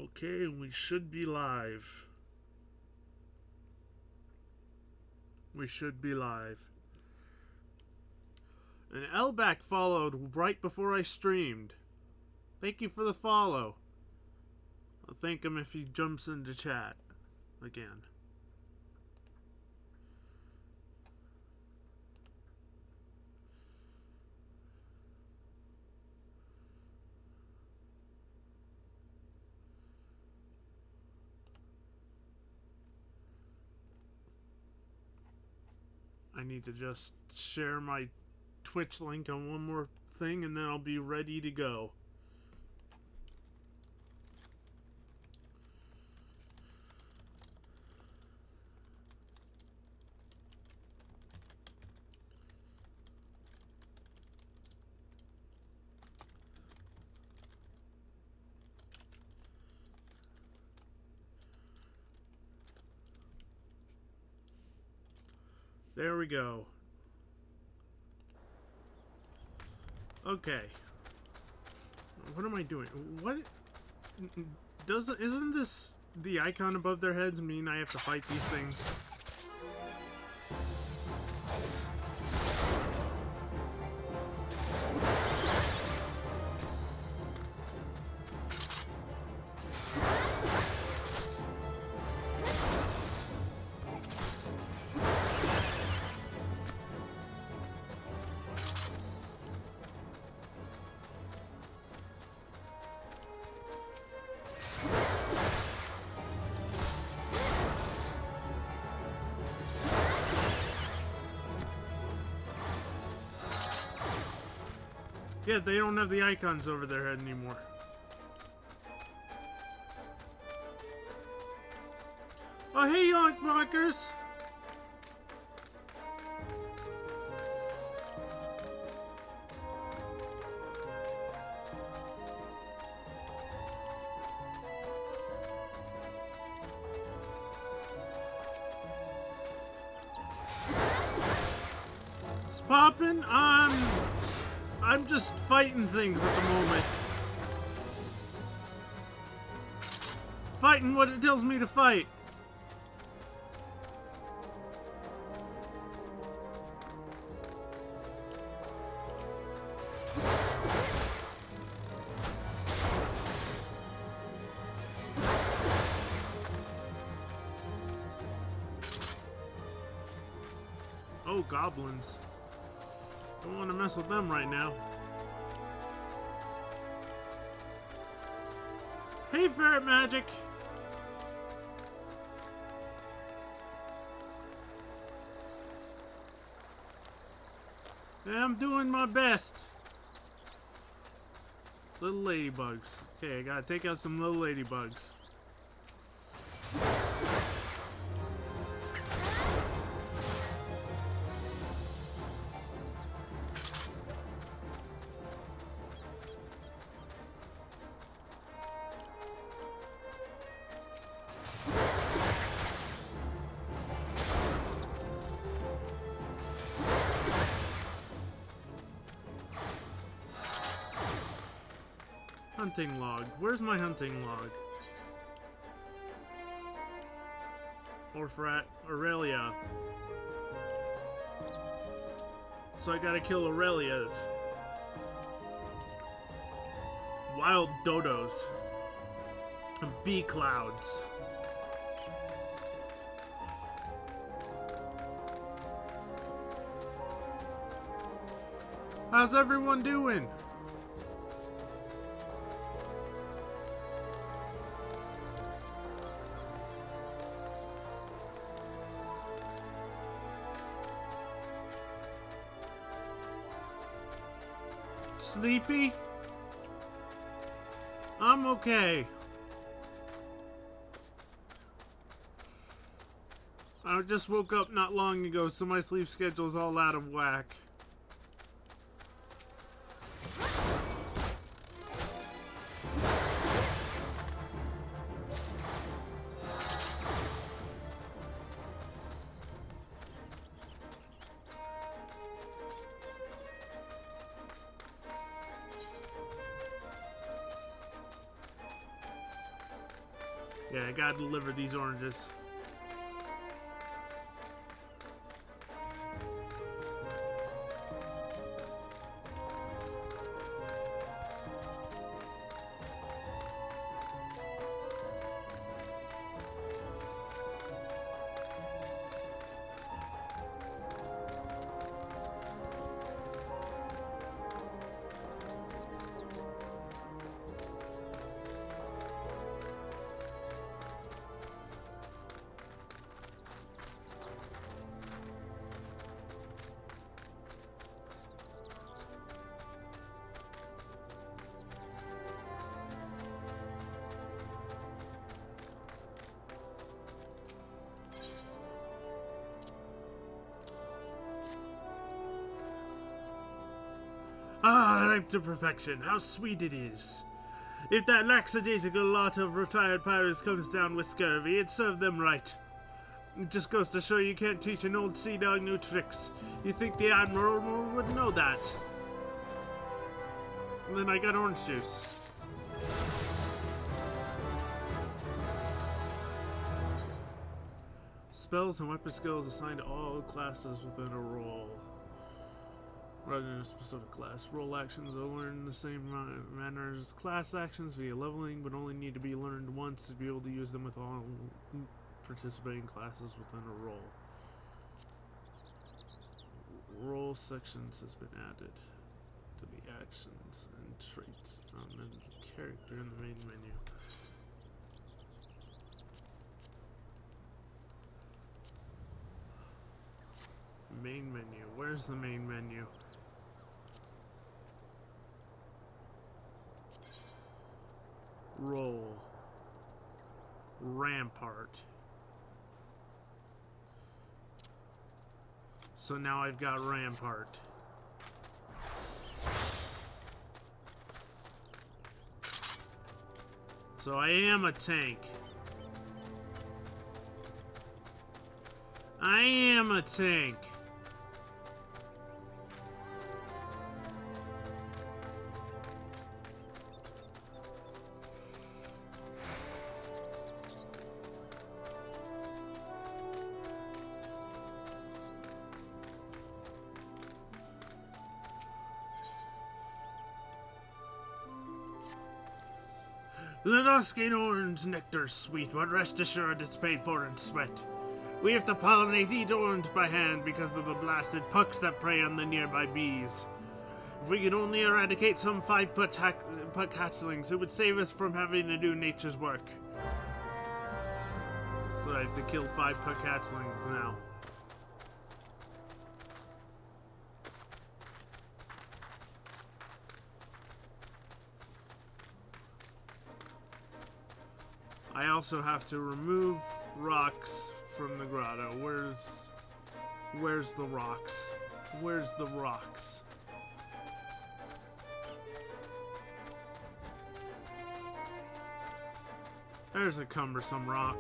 Okay, we should be live. We should be live. An Lback followed right before I streamed. Thank you for the follow. I'll thank him if he jumps into chat again. I need to just share my Twitch link on one more thing and then I'll be ready to go. There we go. Okay. What am I doing? What? Isn't this the icon above their heads mean I have to fight these things? Yeah, they don't have the icons over their head anymore. Oh, hey, Yonk Rockers! It's poppin'. I'm just fighting things at the moment. Fighting what it tells me to fight. Oh, goblins. Don't want to mess with them right now. Hey, Ferret Magic! Yeah, I'm doing my best. Little ladybugs. Okay, I gotta take out some little ladybugs. Hunting log. Where's my hunting log? Orphrat Aurelia. So I gotta kill Aurelias. Wild dodos. And bee clouds. How's everyone doing? Sleepy? I'm okay. I just woke up not long ago, so my sleep schedule's all out of whack. Yeah, I gotta deliver these oranges. Ah, ripe to perfection. How sweet it is. If that lackadaisical lot of retired pirates comes down with scurvy, it served them right. It just goes to show you can't teach an old sea dog new tricks. You think the Admiral would know that. And then I got orange juice. Spells and weapon skills assigned to all classes within a role. Rather than a specific class. Role actions are learned in the same manner as class actions via leveling, but only need to be learned once to be able to use them with all participating classes within a role. Role sections has been added to the actions and traits found in the character in the main menu. Main menu. Where's the main menu? Roll. Rampart. So now I've got Rampart. So I am a tank. I am a tank. Let us gain orange nectar sweet, but rest assured it's paid for in sweat. We have to pollinate each orange by hand because of the blasted pucks that prey on the nearby bees. If we could only eradicate some 5-puck hatchlings, it would save us from having to do nature's work. So I have to kill 5-puck hatchlings now. I also have to remove rocks from the grotto. Where's the rocks? Where's the rocks? There's a cumbersome rock.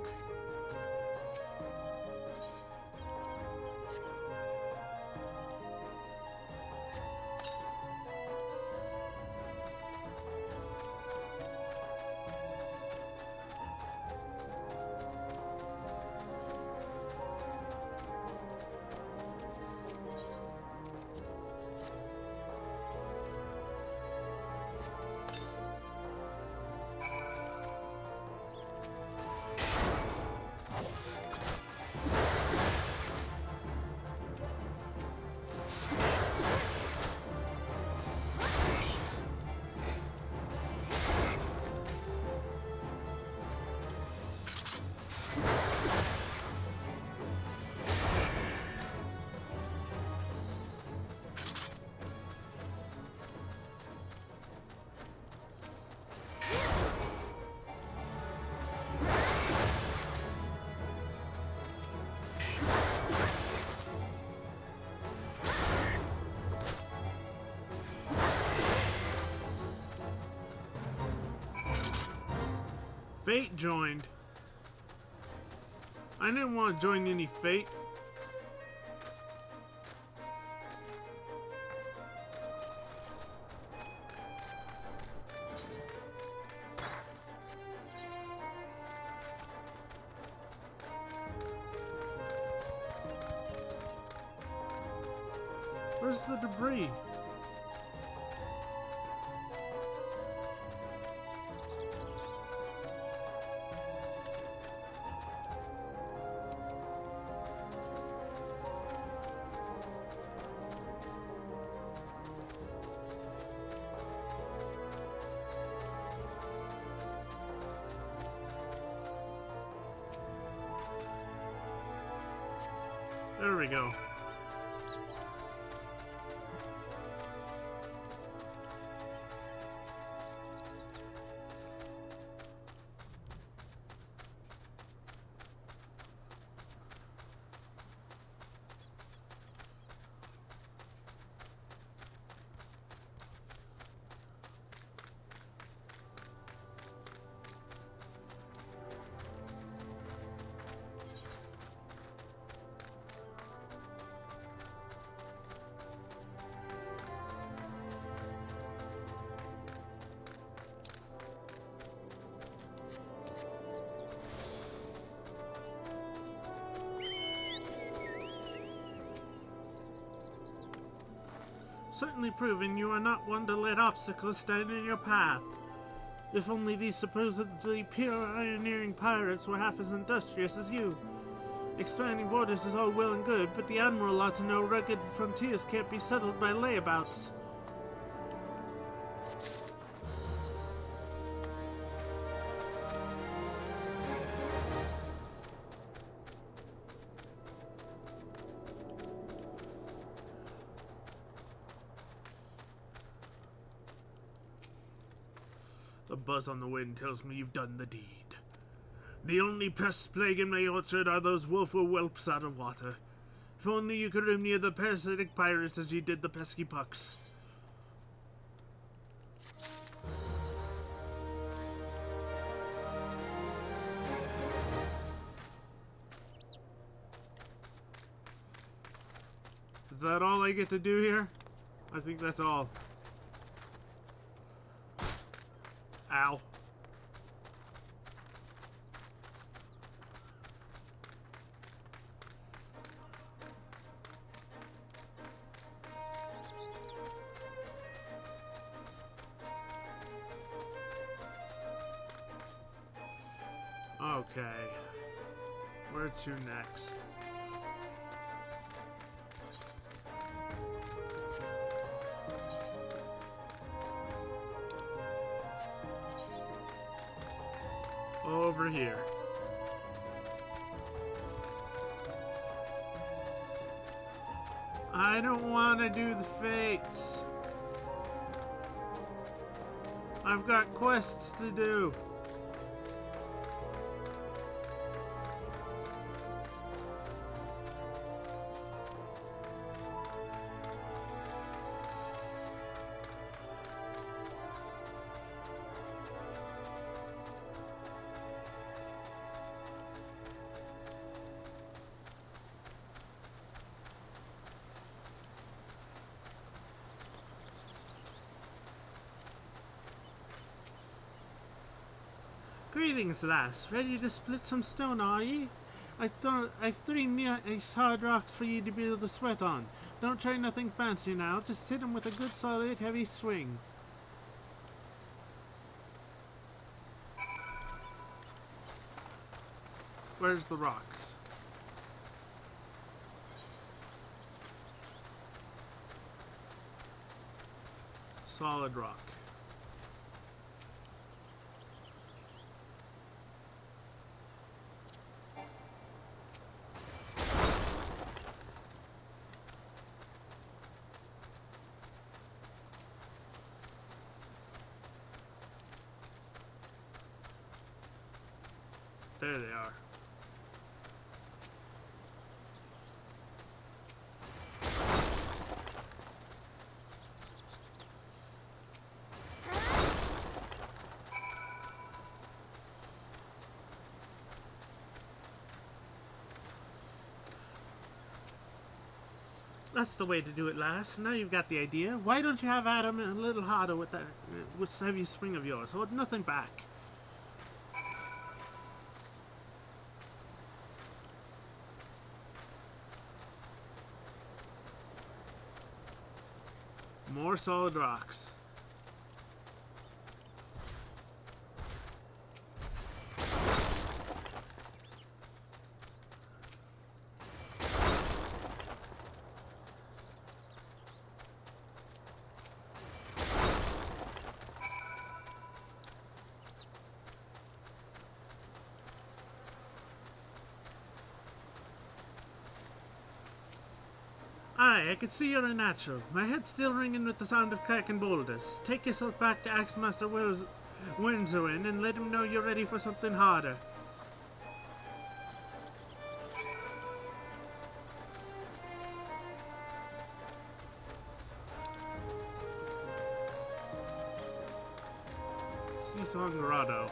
Fate joined. I didn't want to join any Fate. Where's the debris? There we go. Certainly proving you are not one to let obstacles stand in your path. If only these supposedly pure ironeering pirates were half as industrious as you. Expanding borders is all well and good, but the Admiral ought to know rugged frontiers can't be settled by layabouts. The buzz on the wind tells me you've done the deed. The only pests plaguing my orchard are those woeful whelps out of water. If only you could rim near the parasitic pirates as you did the pesky pucks. Is that all I get to do here? I think that's all. Ow. Okay. Where to next? Over here. I don't want to do the fates. I've got quests to do. Greetings, lass. Ready to split some stone, are ye? I've 3 nice hard rocks for ye to be able to sweat on. Don't try nothing fancy now. Just hit 'em with a good solid heavy swing. Where's the rocks? Solid rock. There they are. That's the way to do it, lass. Now you've got the idea. Why don't you have Adam a little harder with that heavy swing of yours? Hold nothing back. More solid rocks. Aye, I can see you're a natural. My head's still ringing with the sound of cracking boulders. Take yourself back to Axemaster Windsorwin and let him know you're ready for something harder. Seesaw Grotto.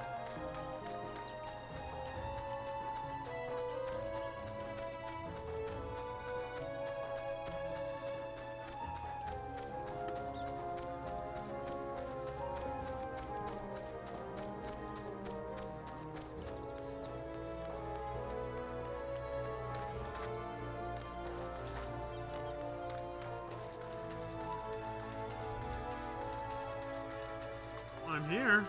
I'm here.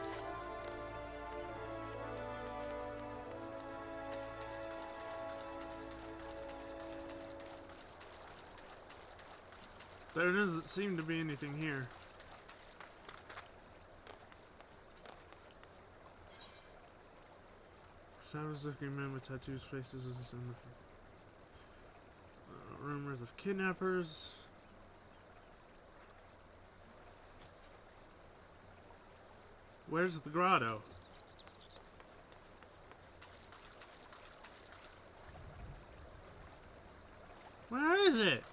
There doesn't seem to be anything here. Savage looking men with tattoos, faces, and rumors of kidnappers. Where's the grotto? Where is it?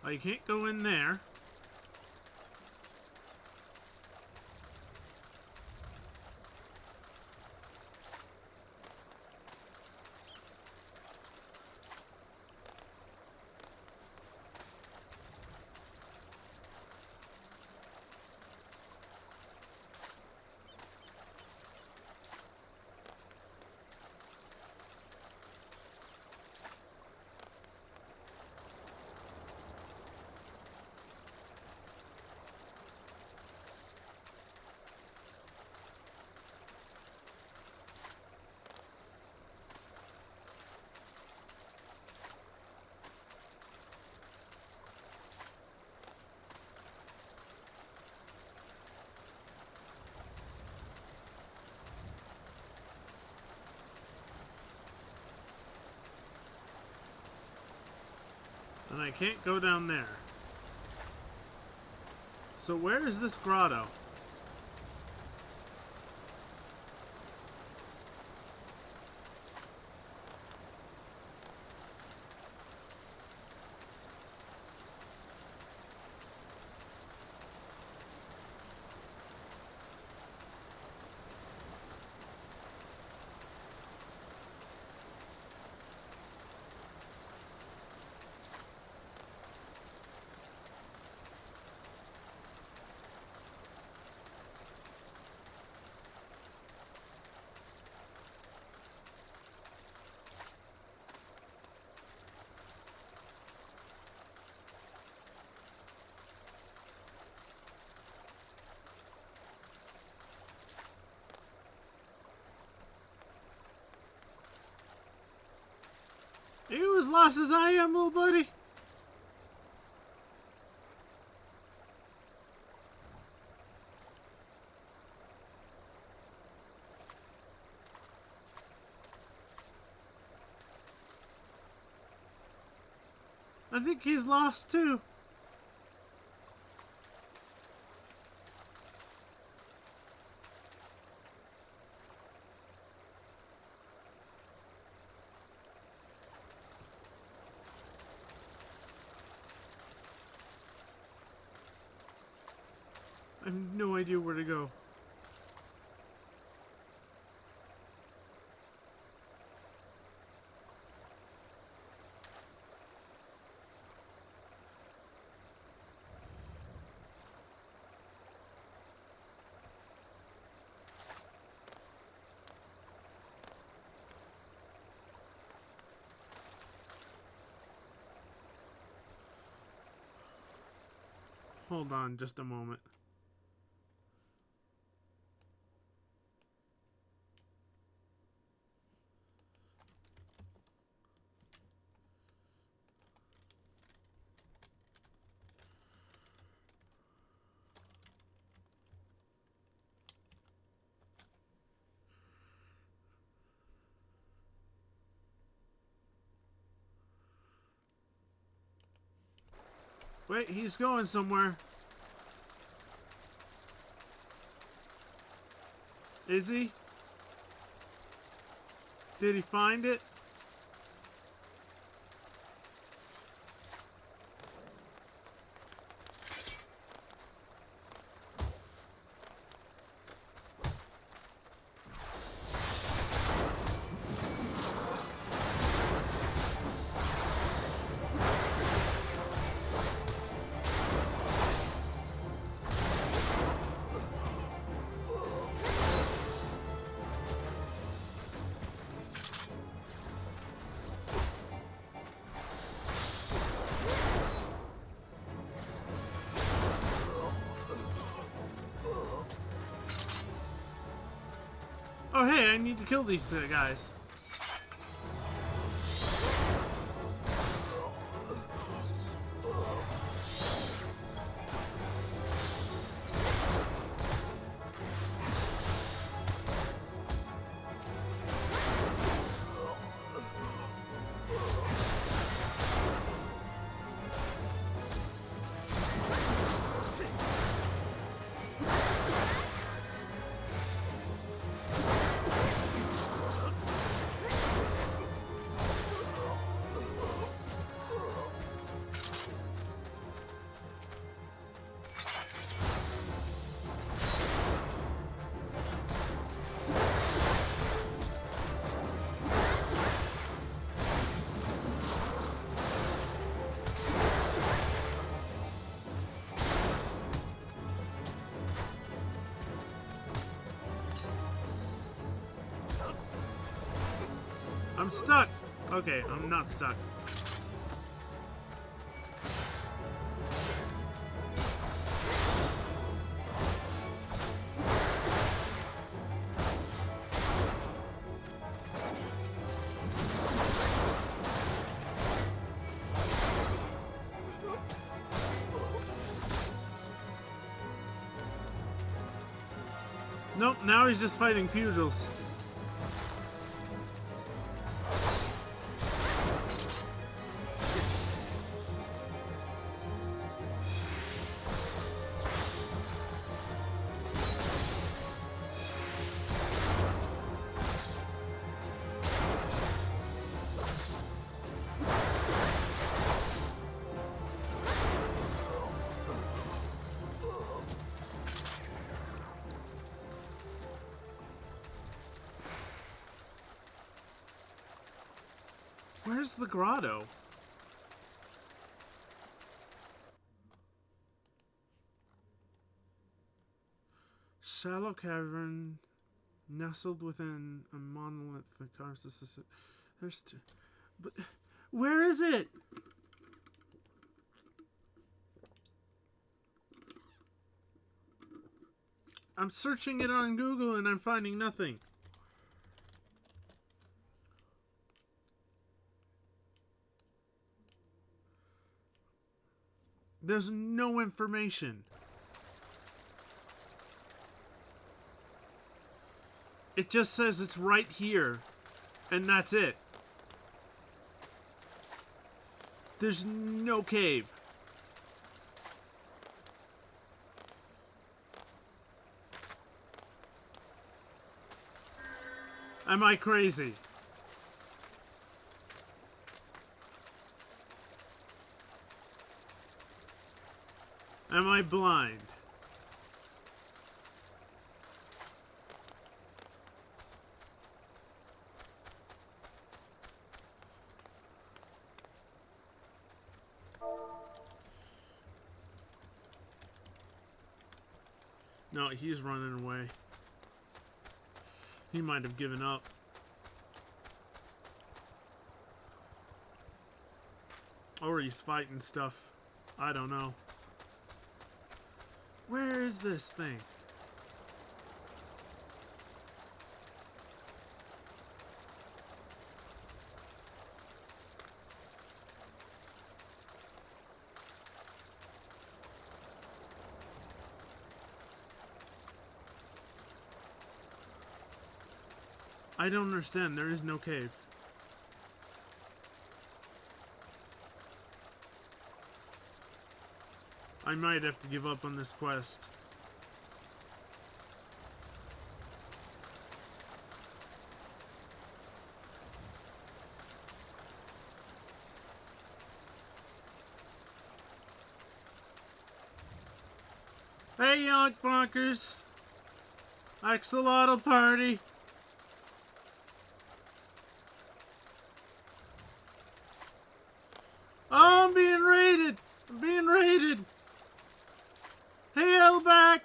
Oh, you can't go in there. And I can't go down there. So where is this grotto? Are you as lost as I am, little buddy? I think he's lost too. I have no idea where to go. Hold on just a moment. Wait, he's going somewhere. Is he? Did he find it? Oh hey, I need to kill these guys. I'm stuck. Okay, I'm not stuck. Nope, now he's just fighting pugils. Where's the grotto? Shallow cavern nestled within a monolith that carves this. There's two. But where is it? I'm searching it on Google and I'm finding nothing. There's no information. It just says it's right here, and that's it. There's no cave. Am I crazy? Am I blind? No, he's running away. He might have given up. Or he's fighting stuff. I don't know. Where is this thing? I don't understand. There is no cave. I might have to give up on this quest. Hey, yonk bonkers. Axolotl party. Oh, I'm being raided. I'm being raided. Hey, Elback!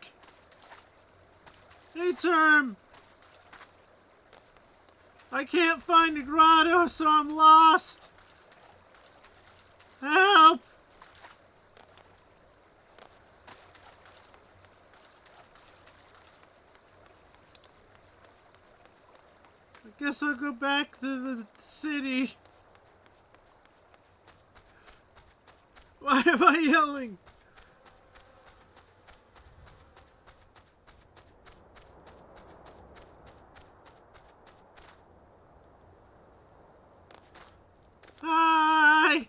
Hey, Term! I can't find a grotto, so I'm lost! Help! I guess I'll go back to the city. Why am I yelling? Hi!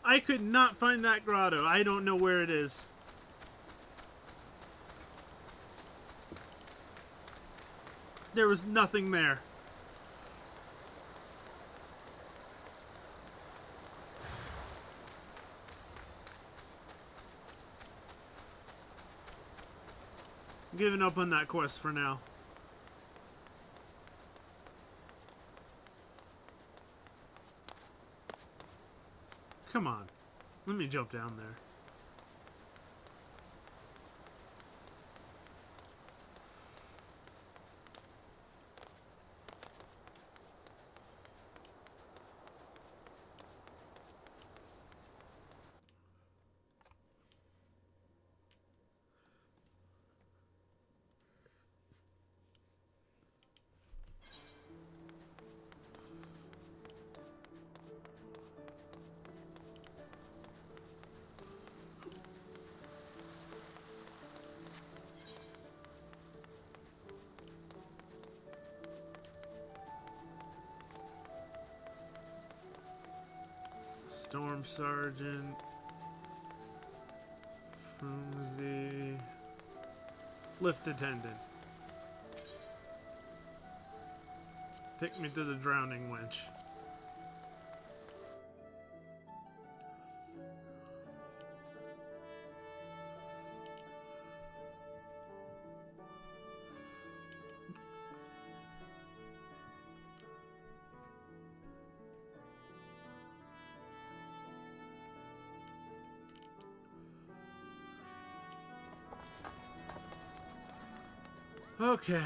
I could not find that grotto. I don't know where it is. There was nothing there. I'm giving up on that quest for now. Come on. Let me jump down there. Storm Sergeant, Flimsy, Lift Attendant. Take me to the drowning winch. Okay.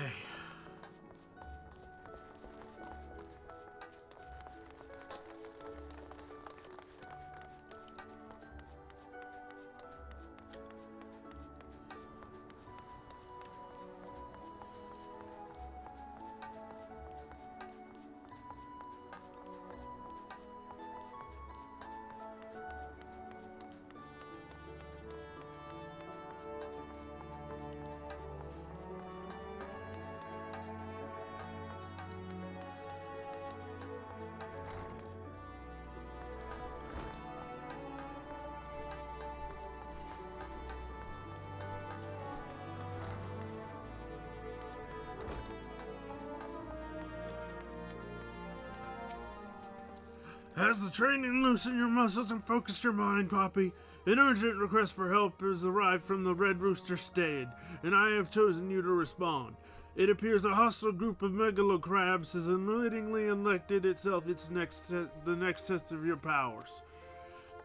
Has the training loosened your muscles and focused your mind, Poppy? An urgent request for help has arrived from the Red Rooster Stade, and I have chosen you to respond. It appears a hostile group of megalocrabs has unwittingly elected itself the next test of your powers.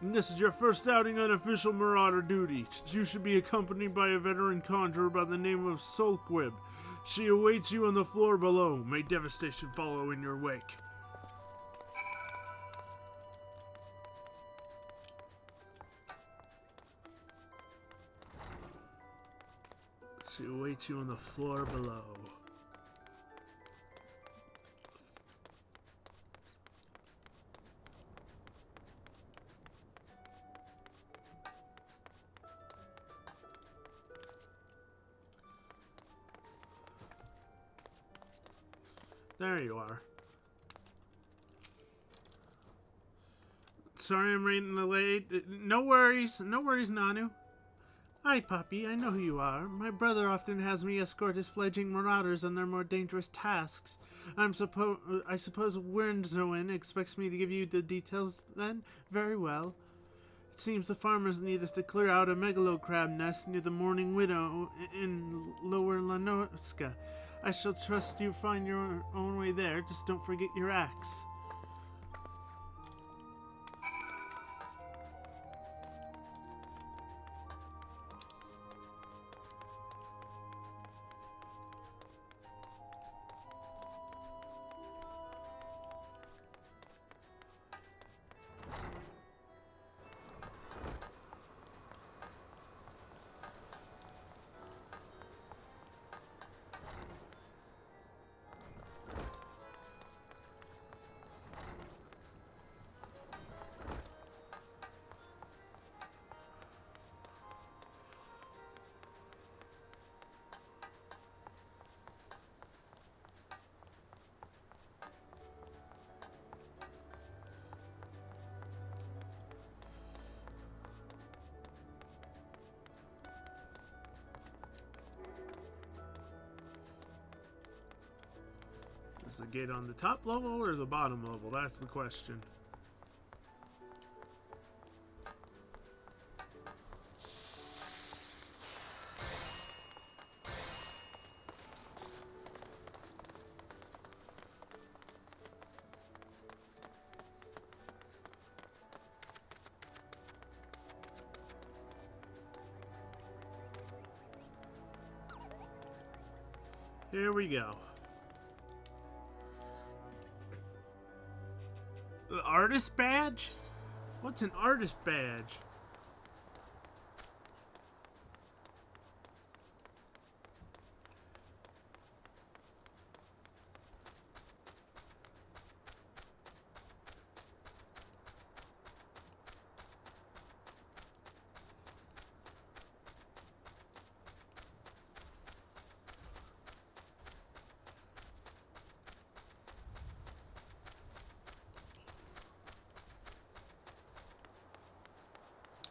And this is your first outing on official marauder duty. You should be accompanied by a veteran conjurer by the name of Sulkwib. She awaits you on the floor below. May devastation follow in your wake. She awaits you on the floor below. There you are. Sorry I'm rating the late. No worries, Nanu. Hi, Puppy, I know who you are. My brother often has me escort his fledgling marauders on their more dangerous tasks. I suppose Wernzoin expects me to give you the details then? Very well. It seems the farmers need us to clear out a megalocrab nest near the Mourning Widow in Lower Lanoska. I shall trust you find your own way there. Just don't forget your axe. Is the gate on the top level or the bottom level? That's the question. Here we go. The artist badge? What's an artist badge?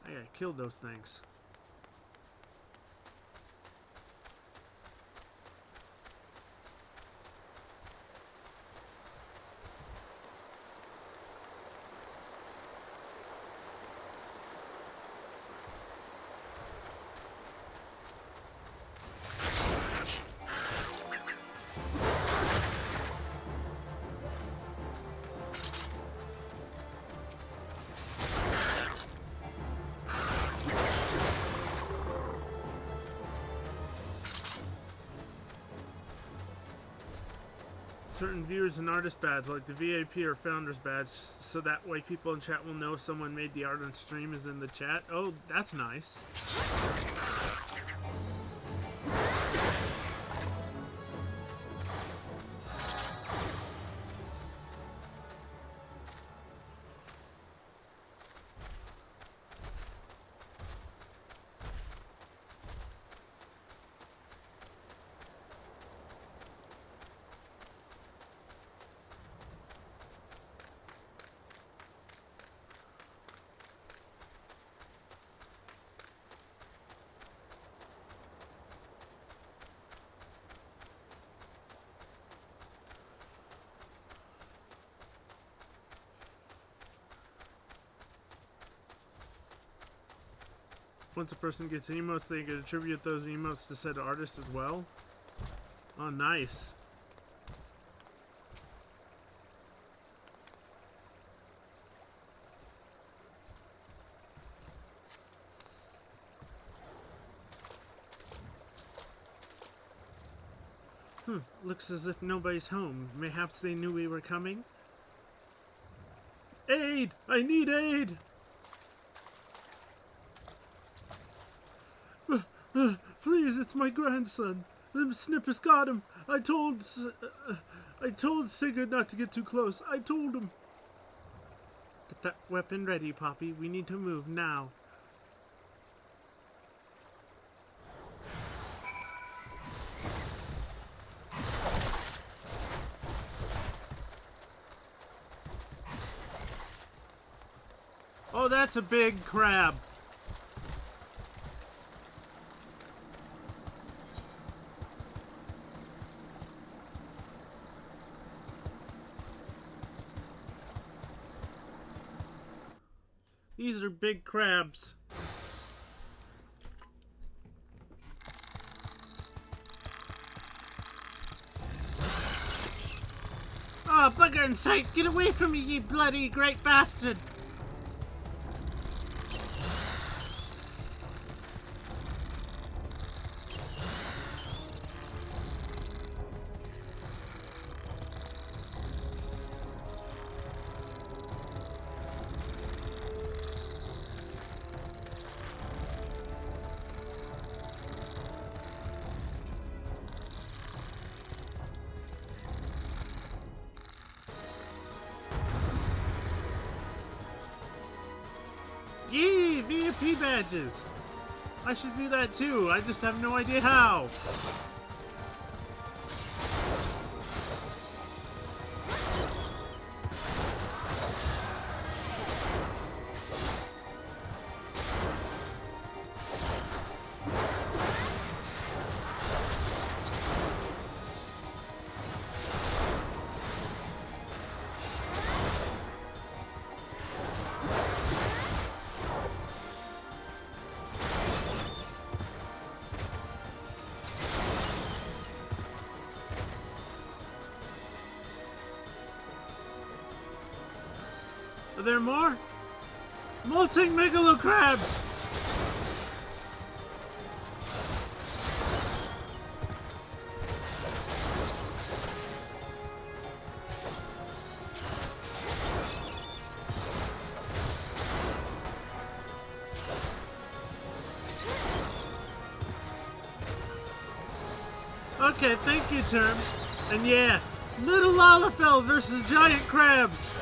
I gotta kill those things. Certain viewers and artist badge, like the VIP or Founders badge, so that way people in chat will know if someone made the art on stream is in the chat. Oh, that's nice. Once a person gets emotes, they can attribute those emotes to said artist as well. Oh, nice. Looks as if nobody's home. Mayhaps they knew we were coming? Aid! I need aid! Please, it's my grandson. Them snippers got him. I told Sigurd not to get too close. I told him. Get that weapon ready, Poppy. We need to move now. Oh, that's a big crab. These are big crabs. Oh, bugger in sight! Get away from me, ye bloody great bastard! Yee! VIP badges! I should do that too, I just have no idea how! Are there more? Molting megalo crabs! Okay, thank you, Term. And yeah, little Lalafell versus giant crabs.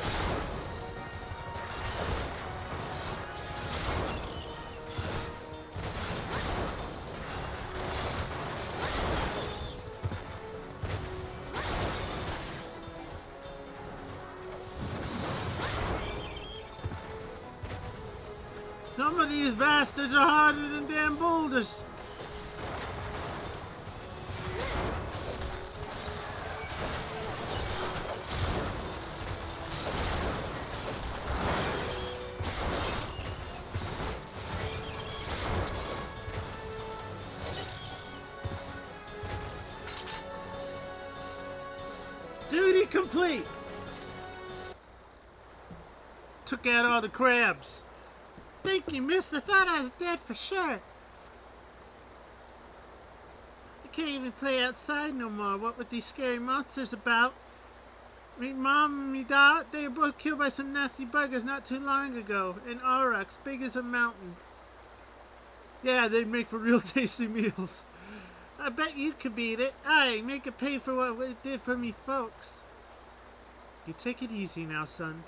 Some of these bastards are harder than damn boulders. Duty complete! Took out all the crabs. Thank you, miss. I thought I was dead for sure. I can't even play outside no more. What were these scary monsters about? Me mom and me dad, they were both killed by some nasty buggers not too long ago. In Aurochs, big as a mountain. Yeah, they'd make for real tasty meals. I bet you could beat it. Aye, make it pay for what it did for me folks. You take it easy now, son.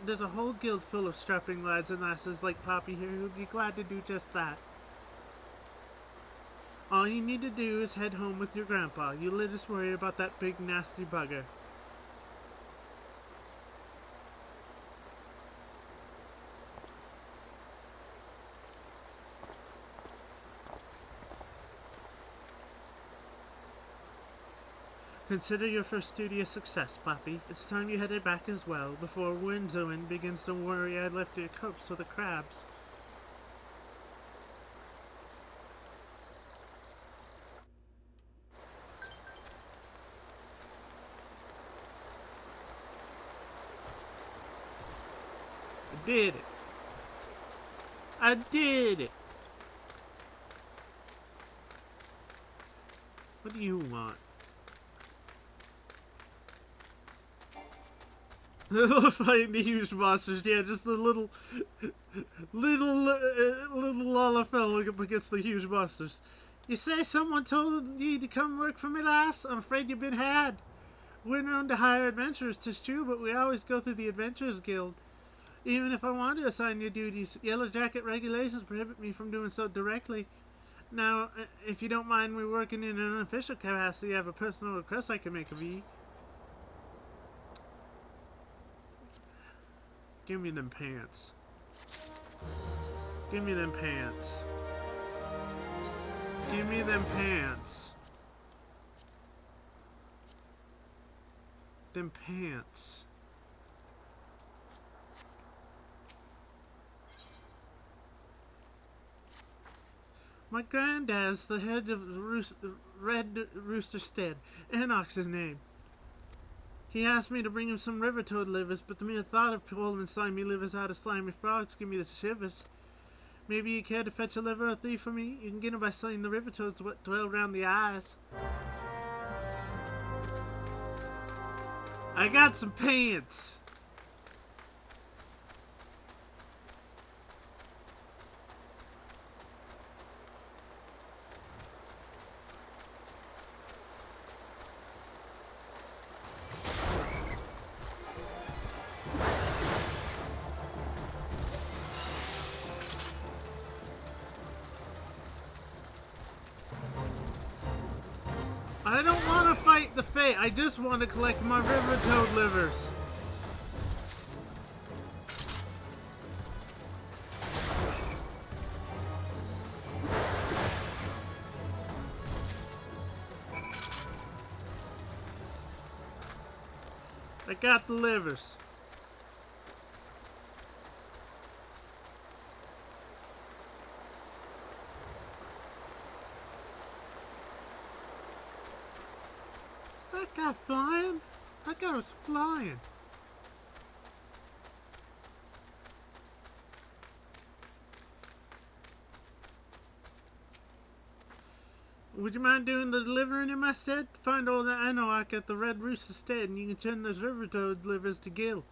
There's a whole guild full of strapping lads and lasses like Poppy here who'd be glad to do just that. All you need to do is head home with your grandpa. You let us worry about that big nasty bugger. Consider your first duty a success, Poppy. It's time you headed back as well, before Winzoin begins to worry I left your copse with the crabs. did it. I did it. What do you want? Fighting the huge monsters, yeah, just the little Lalafell up against the huge monsters. You say someone told you to come work for me, lass? I'm afraid you've been had. We're known to hire adventurers, 'tis true, but we always go through the Adventurers Guild. Even if I want to assign you duties, Yellow Jacket regulations prohibit me from doing so directly. Now, if you don't mind me working in an unofficial capacity, I have a personal request I can make of you. Give me them pants. Give me them pants. Give me them pants. Them pants. My granddad's the head of the Red Rooster Stead. Enoch's his name. He asked me to bring him some river toad livers, but the mere thought of pulling slimy livers out of slimy frogs give me the shivers. Maybe you care to fetch a liver or three for me? You can get them by slaying the river toads that dwell around the eyes. I got some pants. I don't want to fight the Fae. I just want to collect my river toad livers. I got the livers. That guy flying? That guy was flying. Would you mind doing the delivering in my stead? Find all the Enoch at the Red Rooster Stead and you can turn those river toad livers to Gil.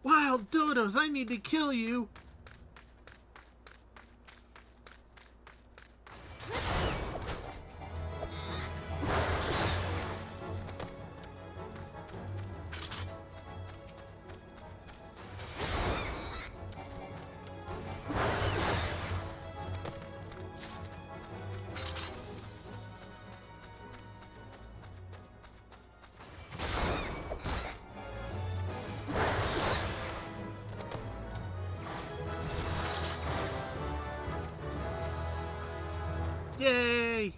Wild dodos, I need to kill you! Yay!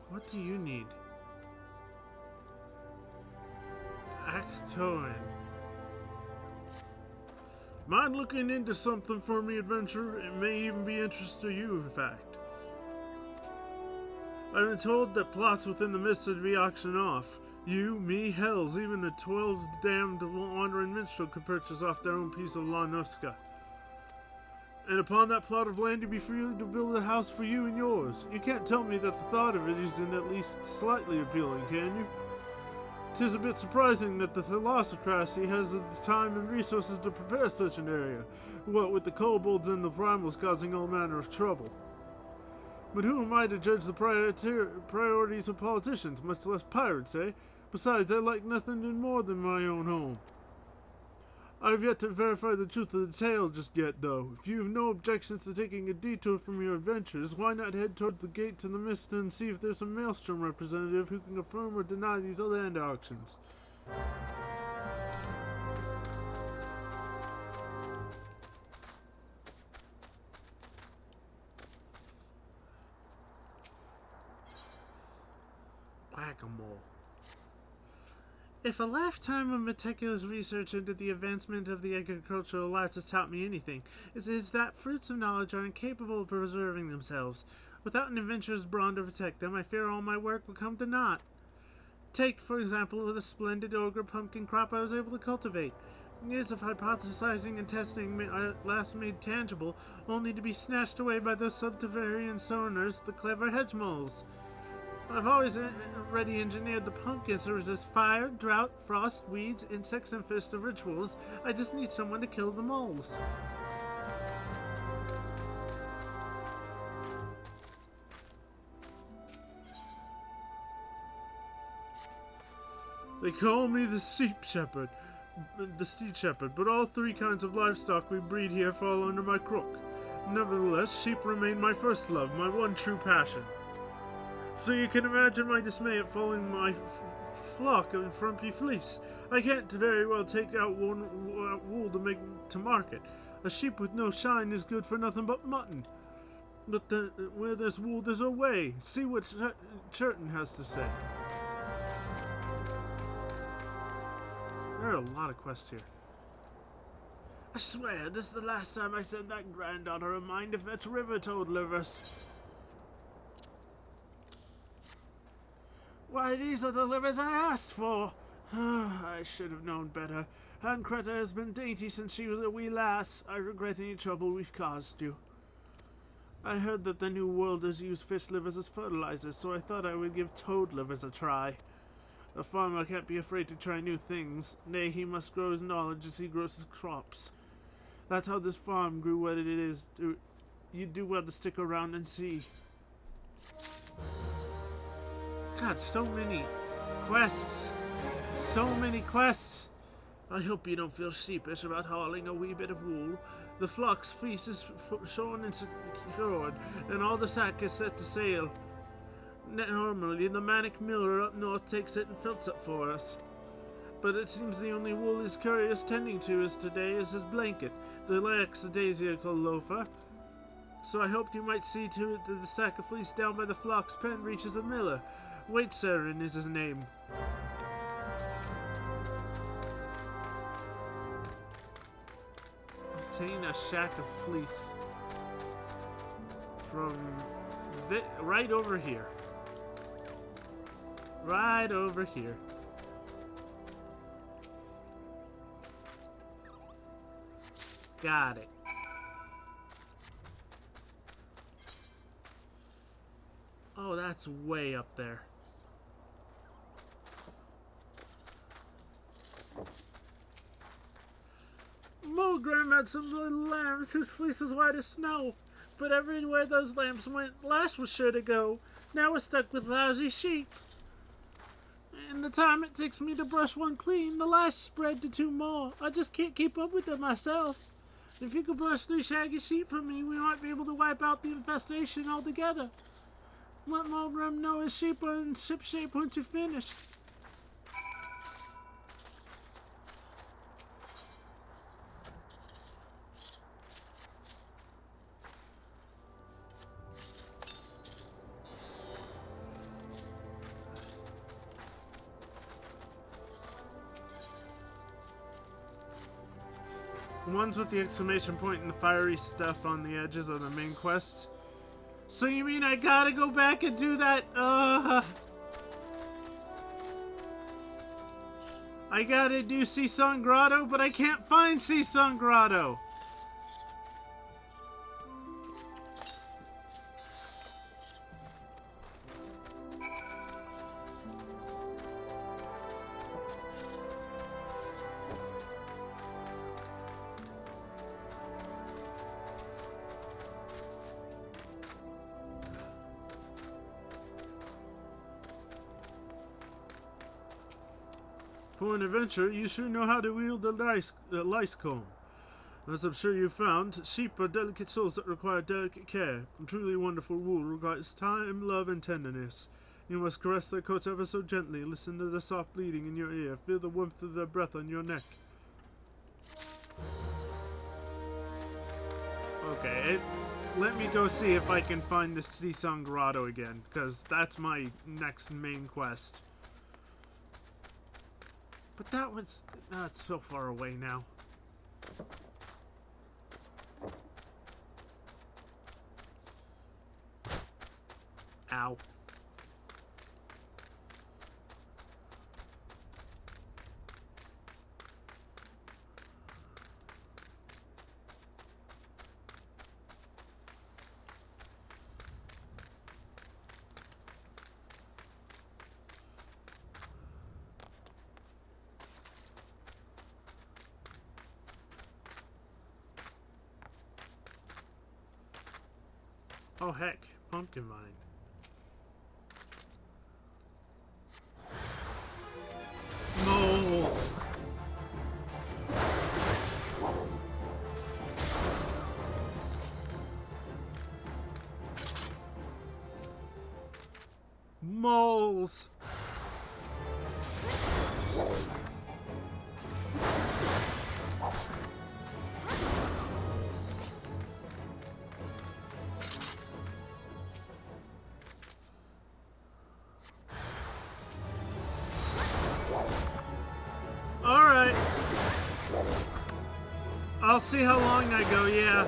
What do you need? Actoin. Mind looking into something for me, adventurer? It may even be interest to you, in fact. I've been told that plots within the mist are to be auctioned off. You, me, hells, even the 12 damned wandering minstrel could purchase off their own piece of La Nosca. And upon that plot of land you be free to build a house for you and yours. You can't tell me that the thought of it isn't at least slightly appealing, can you? 'Tis a bit surprising that the Thalassocracy has the time and resources to prepare such an area, what with the kobolds and the primals causing all manner of trouble. But who am I to judge the priorities of politicians, much less pirates, eh? Besides, I like nothing more than my own home. I have yet to verify the truth of the tale just yet, though. If you have no objections to taking a detour from your adventures, why not head toward the gate to the mist and see if there's a Maelstrom representative who can confirm or deny these land auctions? whack-a-mole. If a lifetime of meticulous research into the advancement of the agricultural arts has taught me anything, it is that fruits of knowledge are incapable of preserving themselves. Without an adventurous brawn to protect them, I fear all my work will come to naught. Take, for example, the splendid ogre pumpkin crop I was able to cultivate. Years of hypothesizing and testing at last made tangible, only to be snatched away by those subterranean sonars, the clever hedge moles. I've always already engineered the pumpkins to resist fire, drought, frost, weeds, insects, and festive rituals. I just need someone to kill the moles. They call me the steed shepherd, but all three kinds of livestock we breed here fall under my crook. Nevertheless, sheep remain my first love, my one true passion. So you can imagine my dismay at following my flock in frumpy fleece. I can't very well take out one wool to make to market. A sheep with no shine is good for nothing but mutton. But where there's wool, there's a way. See what Churton has to say. There are a lot of quests here. I swear, this is the last time I send that granddaughter of mine to fetch river toad livers. Why, these are the livers I asked for. I should have known better. Aunt Greta has been dainty since she was a wee lass. I regret any trouble we've caused you. I heard that the New Worlders use fish livers as fertilizers, so I thought I would give toad livers a try. A farmer can't be afraid to try new things. Nay, he must grow his knowledge as he grows his crops. That's how this farm grew what it is. You'd do well to stick around and see. God, so many quests. So many quests. I hope you don't feel sheepish about hauling a wee bit of wool. The flock's fleece is shorn and secured, and all the sack is set to sail. Normally, the manic miller up north takes it and filts it for us. But it seems the only wool he's curious tending to is today is his blanket, the lackadaisical loafer. So I hoped you might see to it that the sack of fleece down by the flock's pen reaches the miller. Waitserin is his name. Obtain a sack of fleece from right over here. Right over here. Got it. Oh, that's way up there. Mulgrim had some little lambs whose fleece is white as snow, but everywhere those lambs went, Lash was sure to go. Now we're stuck with lousy sheep. In the time it takes me to brush one clean, the Lash spread to 2 more. I just can't keep up with them myself. If you could brush 3 shaggy sheep for me, we might be able to wipe out the infestation altogether. Let Mulgrim know his sheep are in shipshape once you're finished. The ones with the exclamation point and the fiery stuff on the edges are the main quests. So you mean I gotta go back and do that, I gotta do Seasong Grotto, but I can't find Seasong Grotto. For an adventurer, you sure know how to wield the lice comb. As I'm sure you've found, sheep are delicate souls that require delicate care. Truly wonderful wool requires time, love, and tenderness. You must caress their coats ever so gently, listen to the soft bleating in your ear, feel the warmth of their breath on your neck. Okay, let me go see if I can find the Seasong Grotto again, because that's my next main quest. But that was... it's so far away now. Ow. Oh heck, pumpkin vine. Mole! Moles! Alright. I'll see how long I go, yeah.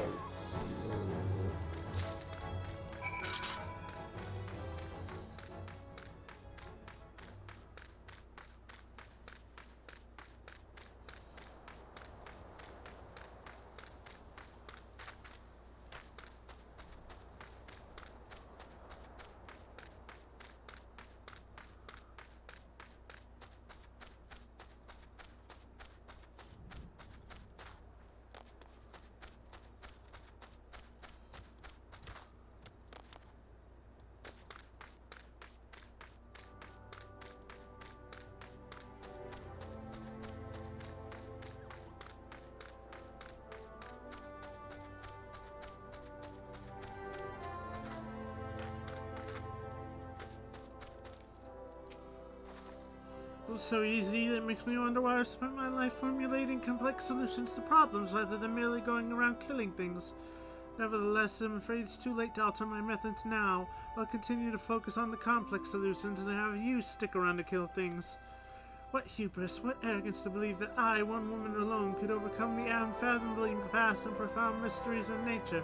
It was so easy that makes me wonder why I've spent my life formulating complex solutions to problems rather than merely going around killing things. Nevertheless, I'm afraid it's too late to alter my methods now. I'll continue to focus on the complex solutions and have you stick around to kill things. What hubris, what arrogance to believe that I, one woman alone, could overcome the unfathomably vast and profound mysteries of nature.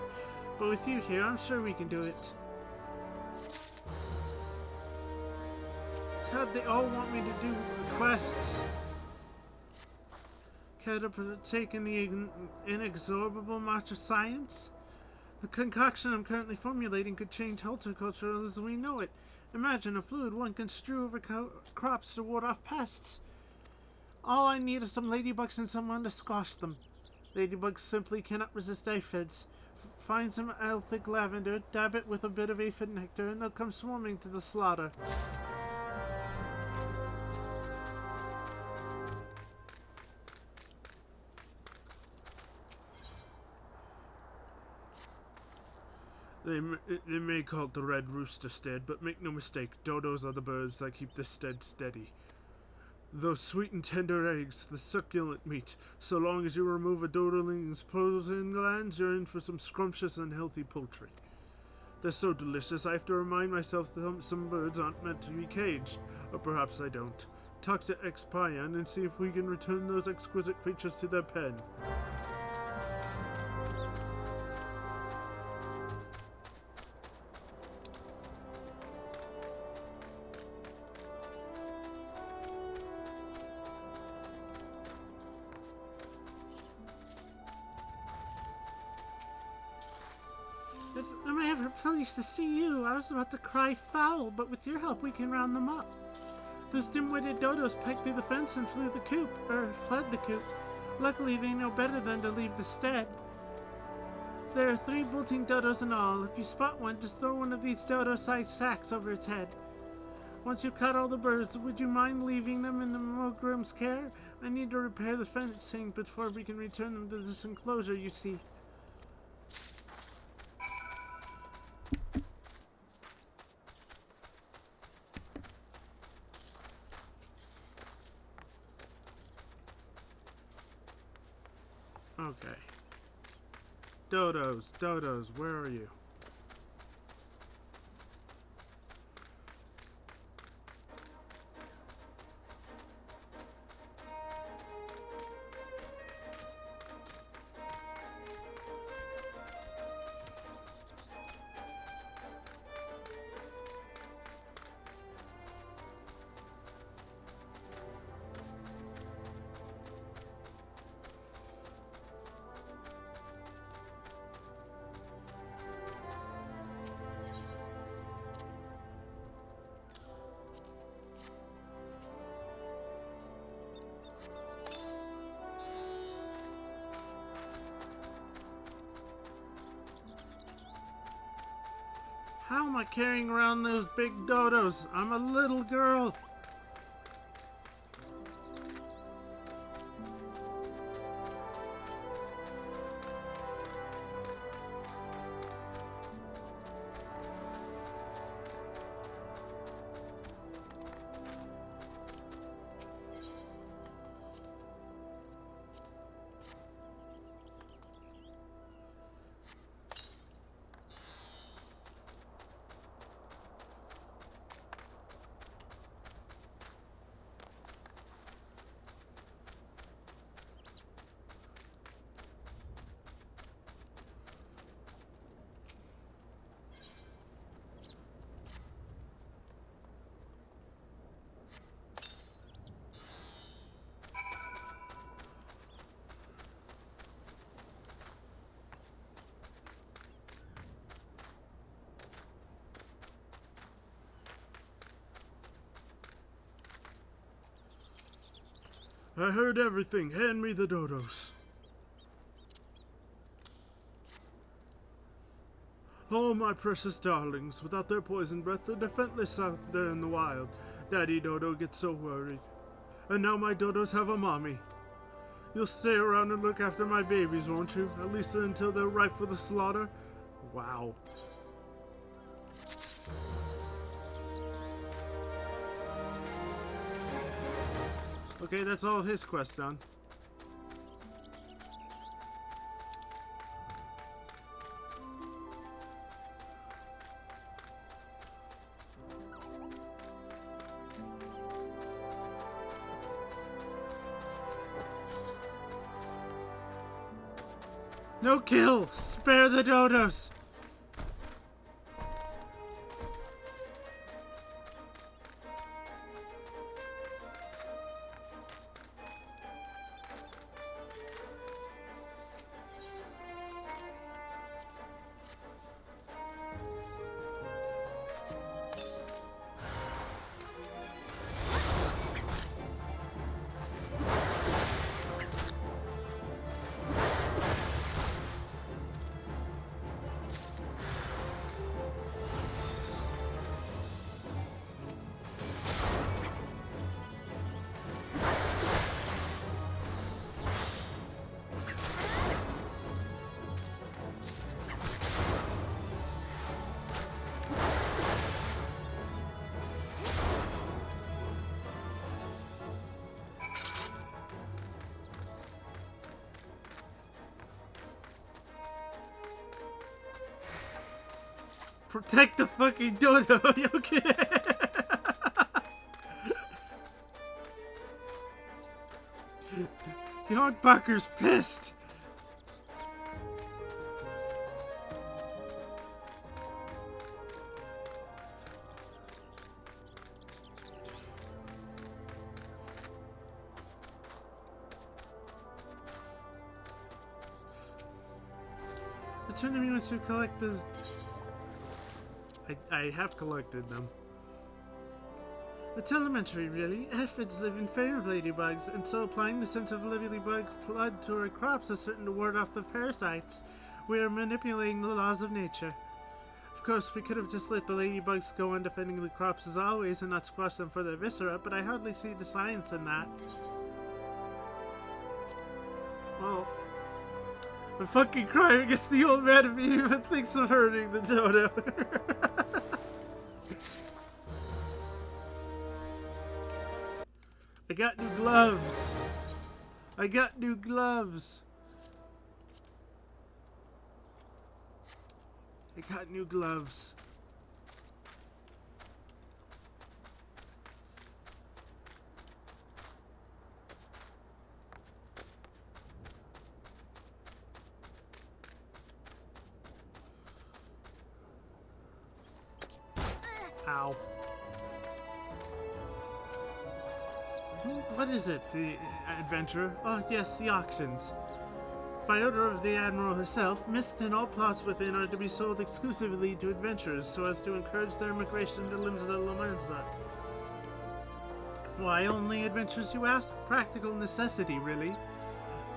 But with you here, I'm sure we can do it. God, they all want me to do quests. Care to partake in the inexorable march of science? The concoction I'm currently formulating could change horticulture as we know it. Imagine a fluid one can strew over crops to ward off pests. All I need is some ladybugs and someone to squash them. Ladybugs simply cannot resist aphids. Find some elfic lavender, dab it with a bit of aphid nectar, and they'll come swarming to the slaughter. They may call it the Red Rooster Stead, but make no mistake, dodos are the birds that keep this stead steady. Those sweet and tender eggs, the succulent meat, so long as you remove a dodoling's posing glands, you're in for some scrumptious and healthy poultry. They're so delicious, I have to remind myself that some birds aren't meant to be caged, or perhaps I don't. Talk to X-Payan and see if we can return those exquisite creatures to their pen. If I'm ever pleased to see you, I was about to cry foul, but with your help we can round them up. Those dim-witted dodos pecked through the fence and fled the coop. Luckily they know better than to leave the stead. There are 3 bolting dodos in all. If you spot one, just throw one of these dodo-sized sacks over its head. Once you've caught all the birds, would you mind leaving them in the Mogrim's care? I need to repair the fencing before we can return them to this enclosure, you see. Okay. Dodos, where are you? How am I carrying around those big dodos? I'm a little girl. I heard everything. Hand me the dodos. Oh, my precious darlings. Without their poison breath, they're defenseless out there in the wild. Daddy Dodo gets so worried. And now my dodos have a mommy. You'll stay around and look after my babies, won't you? At least until they're ripe for the slaughter? Wow. Okay, that's all his quest done. No kill! Spare the dodos! Protect the fucking dodo, okay? The Hardbucker's pissed. Return to me once you collect this. I have collected them. It's elementary, really. Aphids live in fear of ladybugs, and so applying the scent of ladybug blood to our crops is certain to ward off the parasites. We are manipulating the laws of nature. Of course, we could have just let the ladybugs go on defending the crops as always and not squash them for their viscera, but I hardly see the science in that. Well, I'm fucking crying against the old man if he even thinks of hurting the dodo. I got new gloves. I got new gloves. I got new gloves. Ow. What is it, the adventurer? Oh, yes, the auctions. By order of the Admiral herself, mist and all plots within are to be sold exclusively to adventurers so as to encourage their migration to limbs of the Lamanza. Why only adventures, you ask? Practical necessity, really.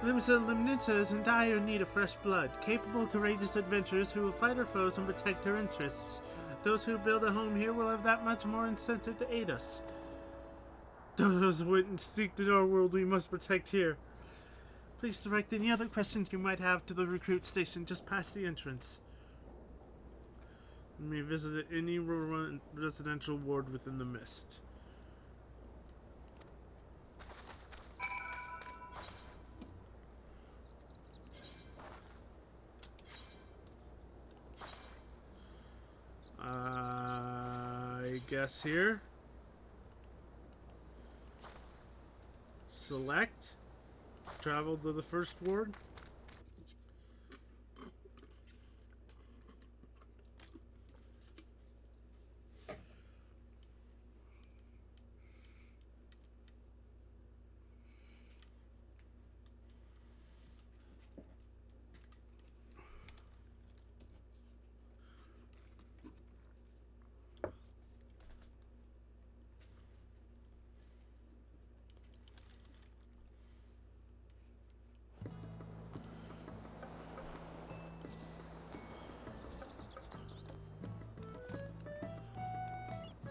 Limsa is in dire need of fresh blood, capable, courageous adventurers who will fight her foes and protect her interests. those who build a home here will have that much more incentive to aid us. Dodos went and sneaked in our world we must protect here. Please direct any other questions you might have to the recruit station just past the entrance. You may visit any residential ward within the mist. I guess here. Select. Travel to the first ward.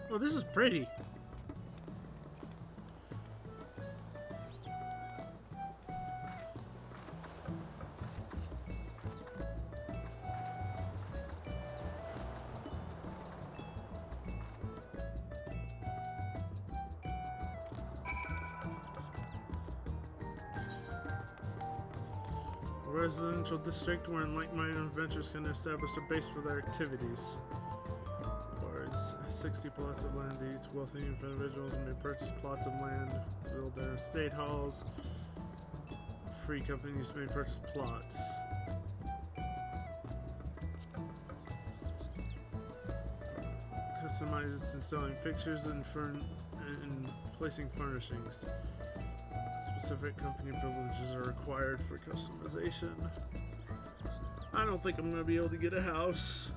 Oh, this is pretty. A residential district where like-minded adventurers can establish a base for their activities. 60 plots of land each. Wealthy individuals may purchase plots of land, build their estate halls. Free companies may purchase plots. Customizes installing fixtures and placing furnishings. Specific company privileges are required for customization. I don't think I'm going to be able to get a house.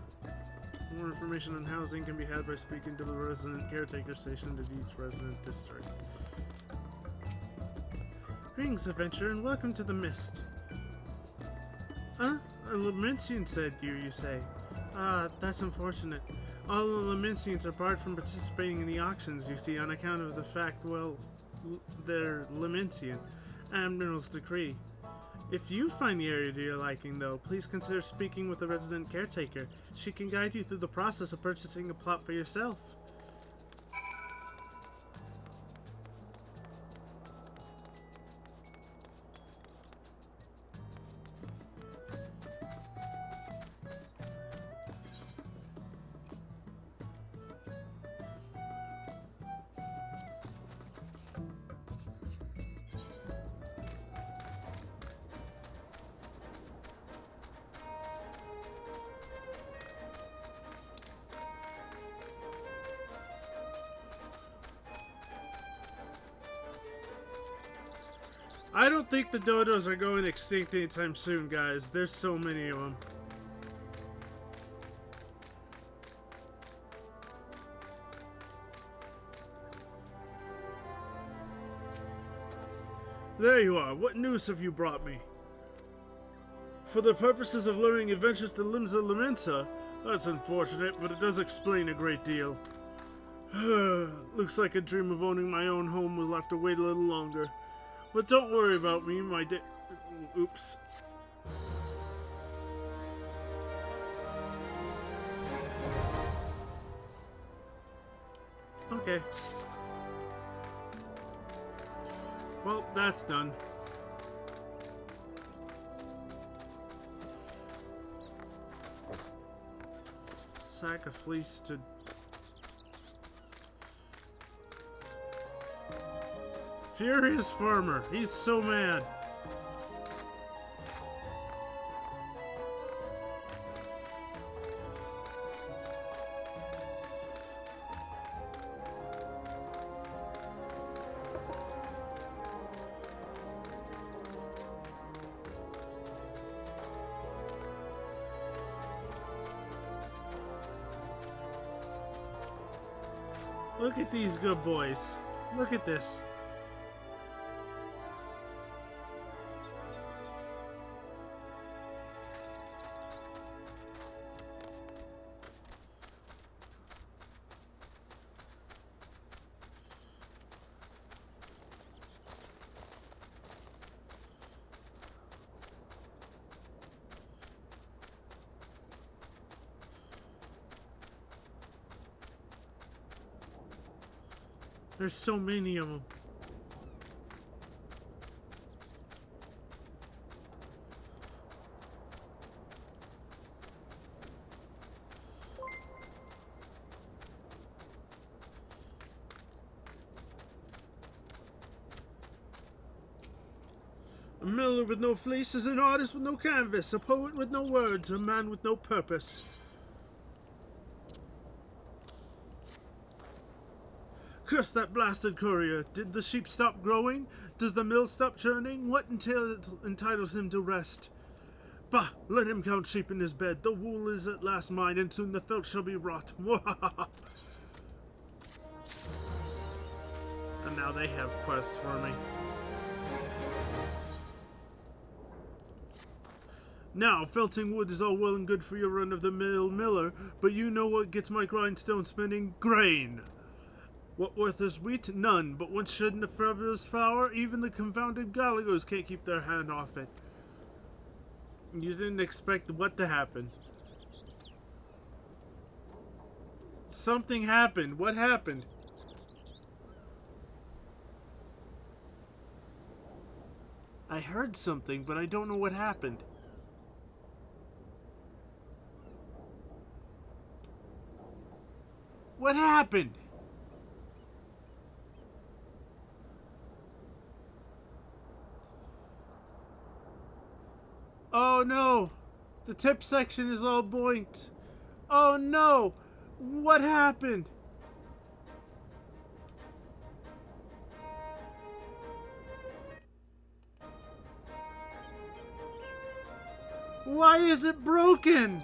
More information on housing can be had by speaking to the resident caretaker stationed at each resident district. Greetings, adventurer, and welcome to the Mist. A Lamentian said you say. That's unfortunate. All the Lamentians are barred from participating in the auctions, you see, on account of the fact, well, they're Lamentian. Admiral's decree. If you find the area to your liking, though, please consider speaking with the resident caretaker. She can guide you through the process of purchasing a plot for yourself. I don't think the dodos are going extinct anytime soon, guys. There's so many of them. There you are. What news have you brought me? For the purposes of luring adventures to Limsa Lamenta, that's unfortunate, but it does explain a great deal. Looks like a dream of owning my own home will have to wait a little longer. But don't worry about me, my oops. Okay. Well, that's done. Sack of fleece to... Furious Farmer. He's so mad. Look at these good boys. Look at this. There's so many of them. A miller with no fleece is an artist with no canvas, a poet with no words, a man with no purpose. Curse that blasted courier. Did the sheep stop growing? Does the mill stop churning? What entitles him to rest? Bah! Let him count sheep in his bed. The wool is at last mine, and soon the felt shall be wrought. And now they have quests for me. Now, felting wood is all well and good for your run-of-the-mill miller, but you know what gets my grindstone spinning? Grain! What worth is wheat? None, but once shouldn't a fabulous flour, even the confounded galagos can't keep their hand off it. You didn't expect what to happen. Something happened. What happened? I heard something, but I don't know what happened. What happened? Oh no! The tip section is all boinked. Oh no! What happened? Why is it broken?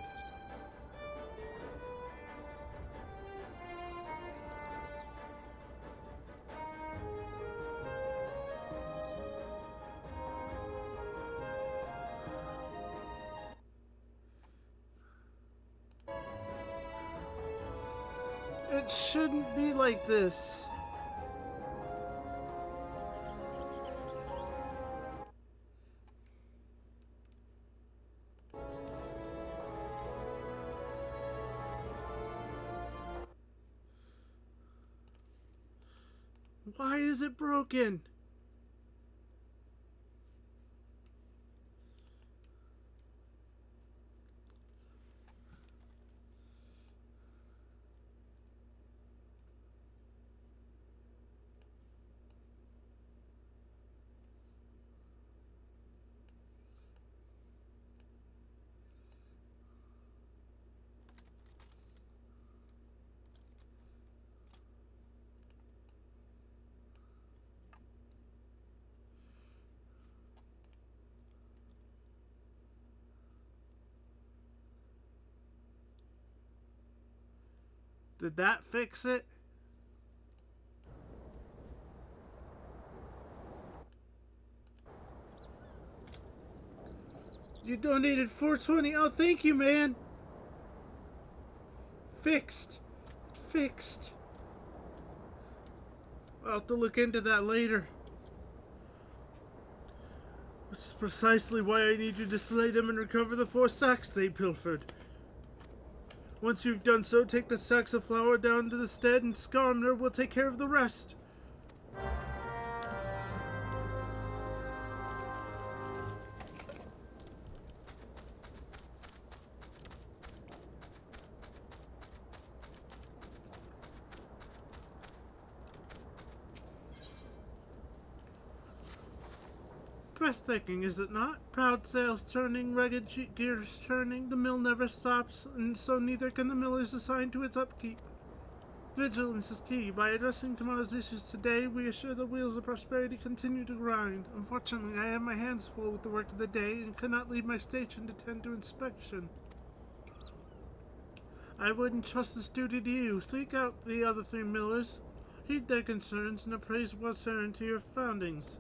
It shouldn't be like this. Why is it broken? Did that fix it? You donated $4.20. Oh, thank you, man. Fixed. Fixed. I'll have to look into that later. Which is precisely why I need you to slay them and recover the 4 sacks they pilfered. Once you've done so, take the sacks of flour down to the stead and Skarmner will take care of the rest. Breathtaking, is it not? Proud sails turning, rugged gears turning, the mill never stops, and so neither can the millers assigned to its upkeep. Vigilance is key. By addressing tomorrow's issues today, we assure the wheels of prosperity continue to grind. Unfortunately, I have my hands full with the work of the day and cannot leave my station to tend to inspection. I wouldn't trust this duty to you. Seek out the other 3 millers, heed their concerns, and appraise what's earned to your foundings.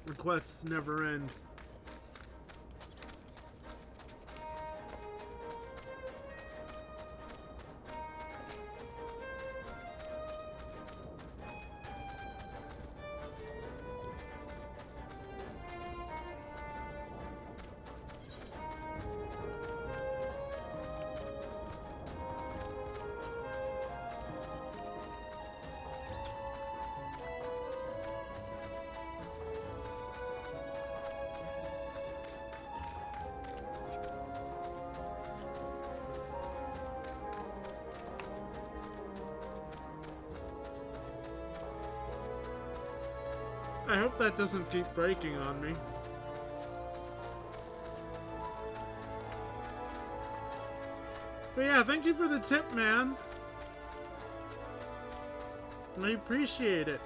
Requests never end. I hope that doesn't keep breaking on me. But yeah, thank you for the tip, man. I appreciate it.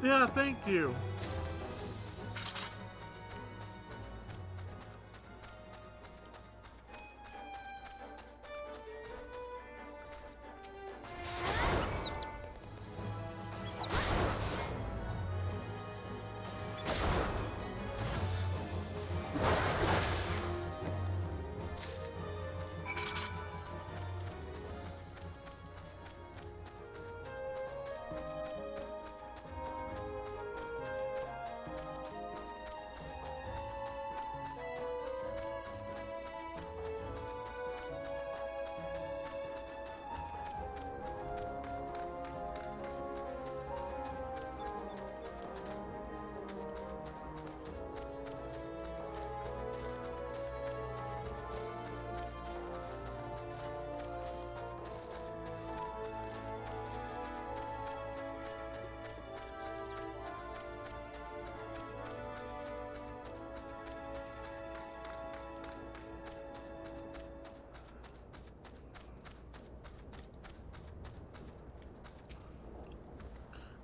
Yeah, thank you.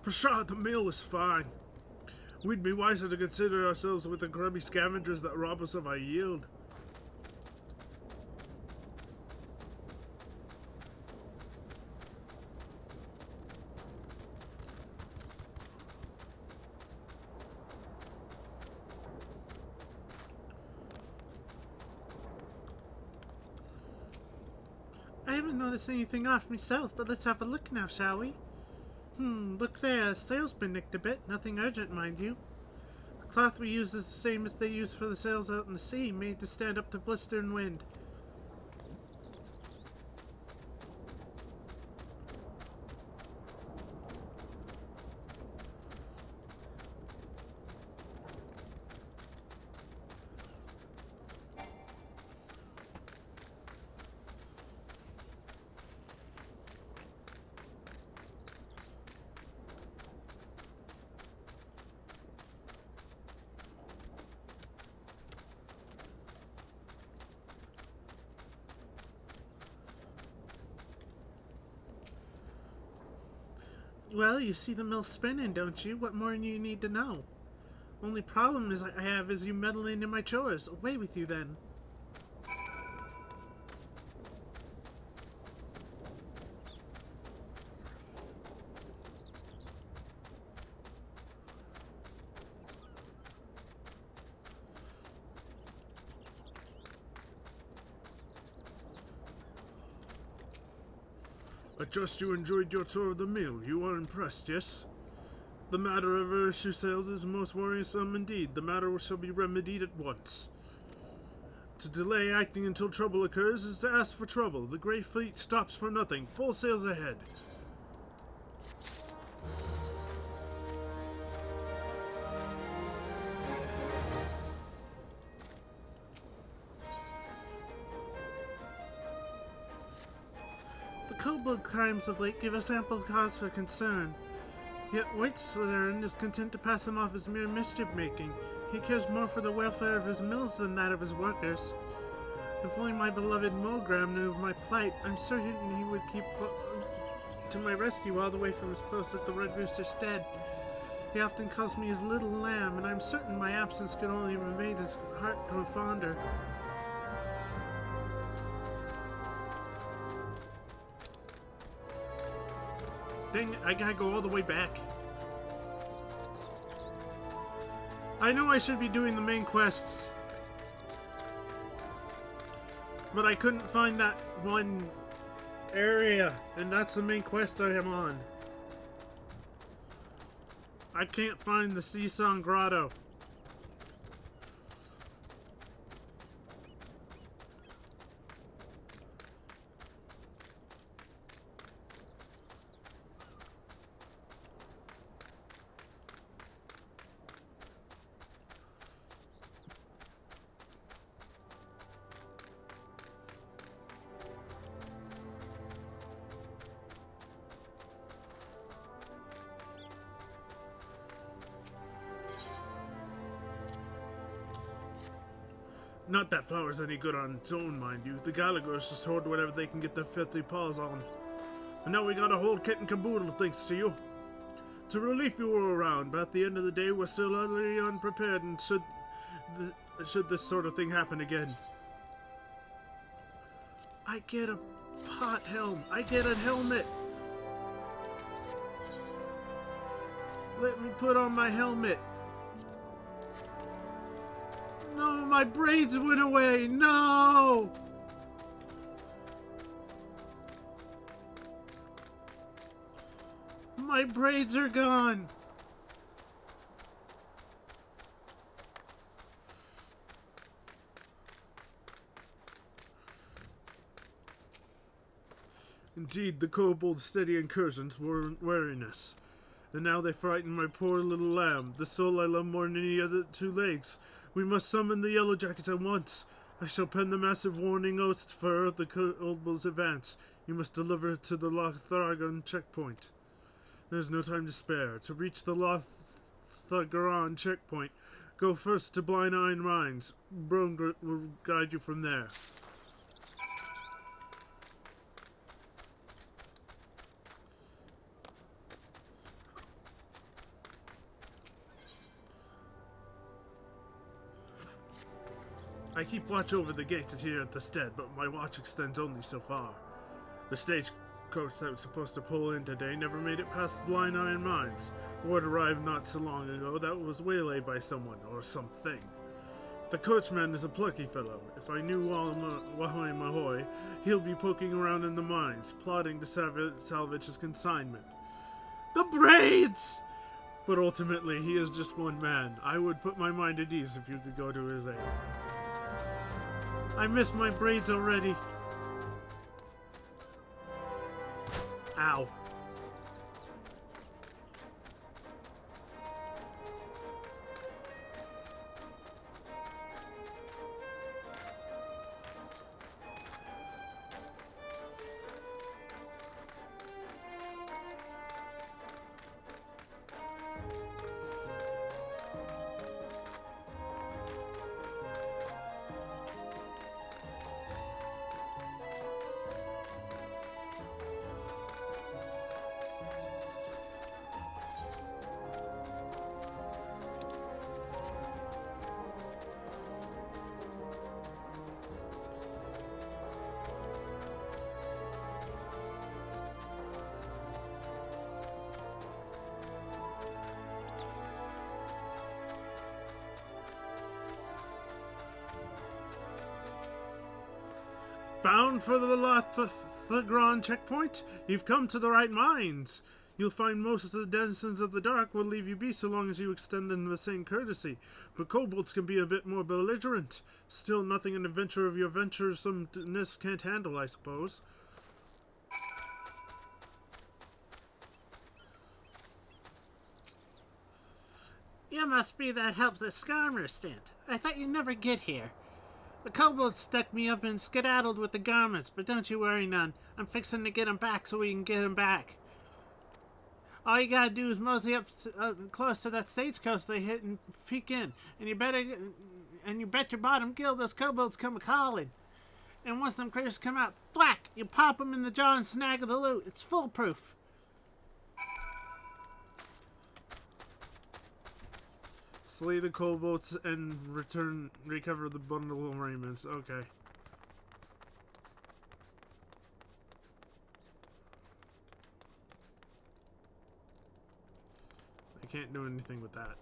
Prashad, the meal is fine. We'd be wiser to consider ourselves with the grubby scavengers that rob us of our yield. I haven't noticed anything off myself, but let's have a look now, shall we? Look there, the sail's been nicked a bit. Nothing urgent, mind you. The cloth we use is the same as they use for the sails out in the sea, made to stand up to blister and wind. Well, you see the mill spinning, don't you? What more do you need to know? Only problem I have is you meddling in my chores. Away with you, then. I trust you enjoyed your tour of the mill. You are impressed, yes? The matter of our issue sales is most worrisome indeed. The matter shall be remedied at once. To delay acting until trouble occurs is to ask for trouble. The Grey Fleet stops for nothing. Full sails ahead. The kobold crimes of late give us ample cause for concern. Yet Whitestern is content to pass him off as mere mischief-making. He cares more for the welfare of his mills than that of his workers. If only my beloved Mulgram knew of my plight, I'm certain he would keep to my rescue all the way from his post at the Red Rooster's stead. He often calls me his little lamb, and I'm certain my absence could only have made his heart grow fonder. Dang it, I gotta go all the way back. I know I should be doing the main quests, but I couldn't find that one area, and that's the main quest I am on. I can't find the Sea Song Grotto. Not that flower's any good on its own, mind you. The Galagos just hoard whatever they can get their filthy paws on. And now we got a whole kit and caboodle thanks to you. It's a relief you were around, but at the end of the day, we're still utterly unprepared, and should this sort of thing happen again. I get a pot helm. I get a helmet. Let me put on my helmet. No, my braids went away. No! My braids are gone. Indeed, the kobold's steady incursions weren't wearing us. And now they frighten my poor little lamb, the soul I love more than any other two legs. We must summon the Yellow Jackets at once. I shall pen the massive warning oaths for the kobold's advance. You must deliver it to the Lothragon checkpoint. There is no time to spare. To reach the Lothragon checkpoint, go first to Blind Iron Mines. Brongrit will guide you from there. I keep watch over the gates here at the stead, but my watch extends only so far. The stagecoach that was supposed to pull in today never made it past Blind Iron Mines. Word arrived not so long ago that it was waylaid by someone, or something. The coachman is a plucky fellow. If I knew Wahoy Mahoy, he'll be poking around in the mines, plotting to salvage his consignment. The braids! But ultimately, he is just one man. I would put my mind at ease if you could go to his aid. I miss my braids already. Ow. Bound for the Lothragon checkpoint? You've come to the right mines. You'll find most of the denizens of the dark will leave you be so long as you extend them the same courtesy. But kobolds can be a bit more belligerent. Still, nothing an adventurer of your venturesomeness can't handle, I suppose. You must be that helpless Skarmerstant. I thought you'd never get here. The kobolds stuck me up and skedaddled with the garments, but don't you worry none. I'm fixing to get 'em back so we can get 'em back. All you gotta do is mosey up close to that stagecoach they hit and peek in. And you bet your bottom gill those kobolds come a-calling. And once them critters come out, black, you pop 'em in the jaw and snag of the loot. It's foolproof. Slay the kobolds and recover the bundle of raiments. Okay. I can't do anything with that.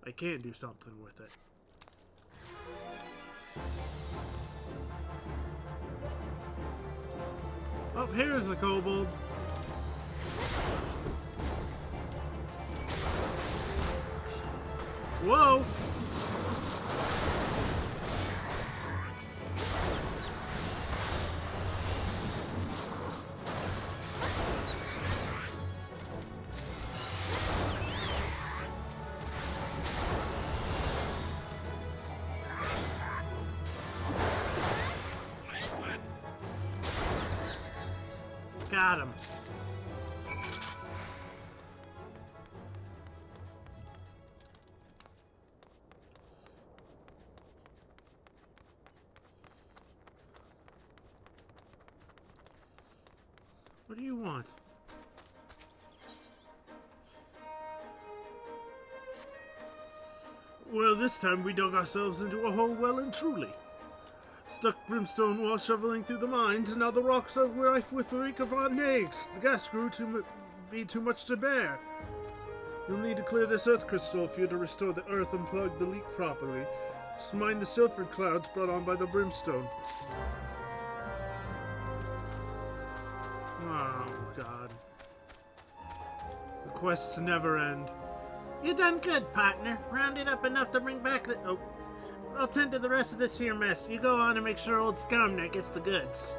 I can do something with it. Oh, here's the kobold. Whoa! Got him. What do you want? Well, this time we dug ourselves into a hole well and truly. Stuck brimstone while shoveling through the mines, and now the rocks are rife with the reek of rotten eggs. The gas grew to be too much to bear. You'll need to clear this earth crystal for you to restore the earth and plug the leak properly. Just mind the sulfur clouds brought on by the brimstone. Oh, God. The quests never end. You done good, partner. Rounded up enough to bring back the... Oh, I'll tend to the rest of this here mess. You go on and make sure old Skamner gets the goods.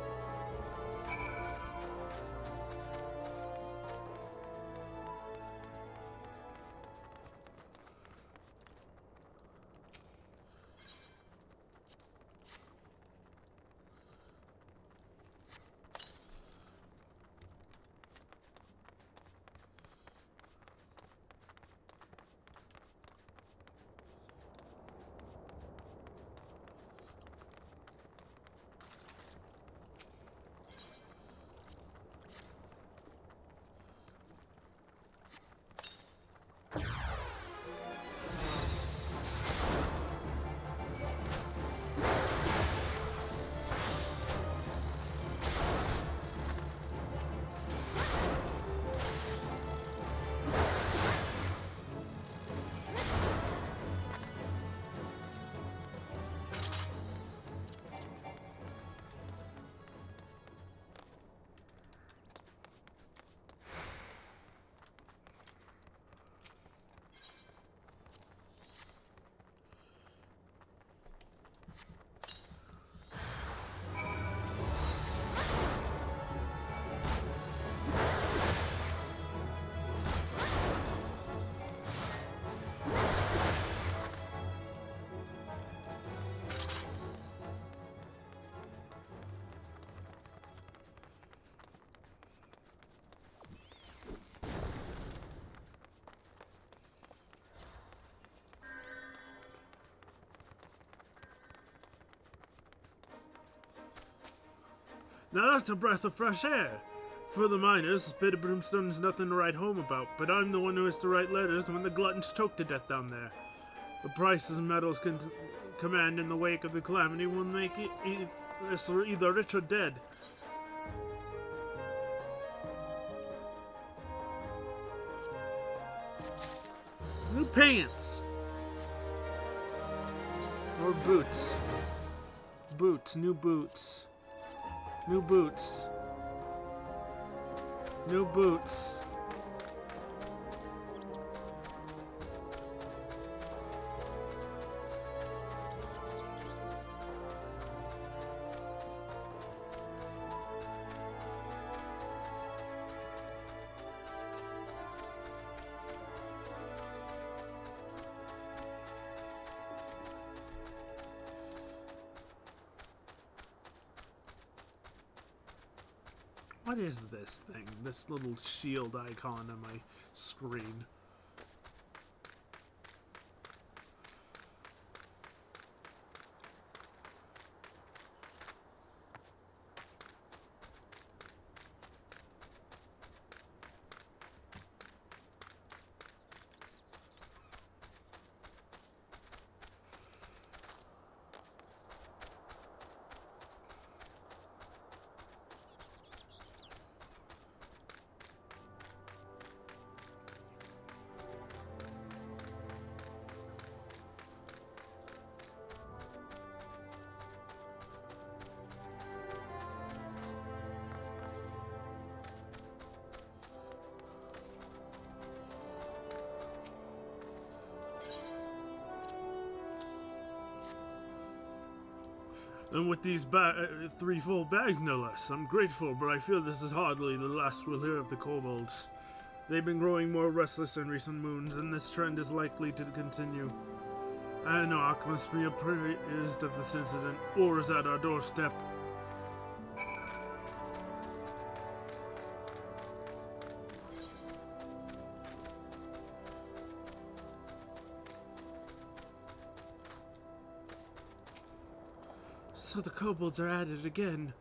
Now that's a breath of fresh air. For the miners, a bit of brimstone is nothing to write home about, but I'm the one who has to write letters when the gluttons choke to death down there. The prices metals can command in the wake of the calamity will make us either rich or dead. New pants! Or boots. Boots, new boots. New boots. New boots. What is this thing? This little shield icon on my screen. And with these three full bags, no less. I'm grateful, but I feel this is hardly the last we'll hear of the kobolds. They've been growing more restless in recent moons, and this trend is likely to continue. Anarch must be apprised of this incident, or is at our doorstep. So the kobolds are at it again.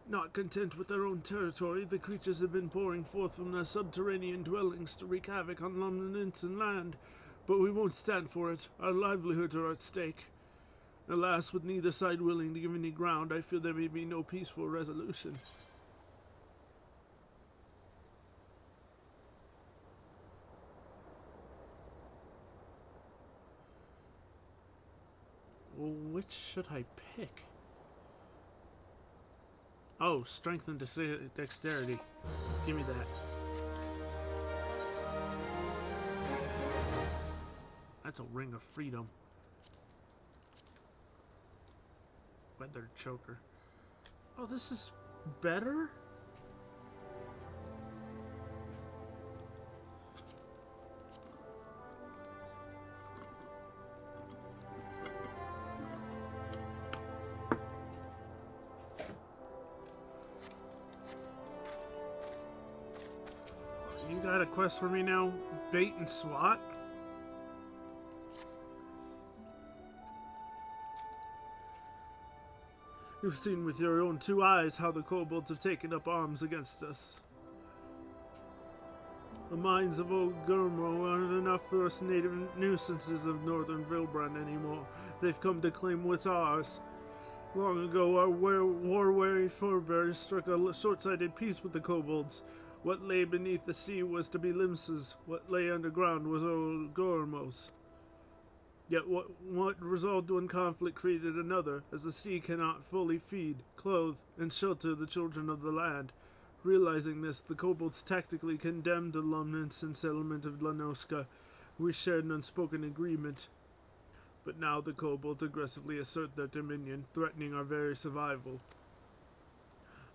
Not content with their own territory, the creatures have been pouring forth from their subterranean dwellings to wreak havoc on London land. But we won't stand for it. Our livelihoods are at stake. Alas, with neither side willing to give any ground, I fear there may be no peaceful resolution. Well, which should I pick? Oh, strength and dexterity. Give me that. That's a ring of freedom. Weather choker. Oh, this is better? You got a quest for me now? Bait and swat? You've seen with your own two eyes how the kobolds have taken up arms against us. The mines of Old Gurmo aren't enough for us native nuisances of northern Vilbrand anymore. They've come to claim what's ours. Long ago, our war-weary forebears struck a short-sighted peace with the kobolds. What lay beneath the sea was to be Limsa's. What lay underground was Old Gurmo's. Yet what resolved one conflict created another, as the sea cannot fully feed, clothe, and shelter the children of the land. Realizing this, the kobolds tactically condemned the Lumnance and settlement of Lanoska. We shared an unspoken agreement. But now the kobolds aggressively assert their dominion, threatening our very survival.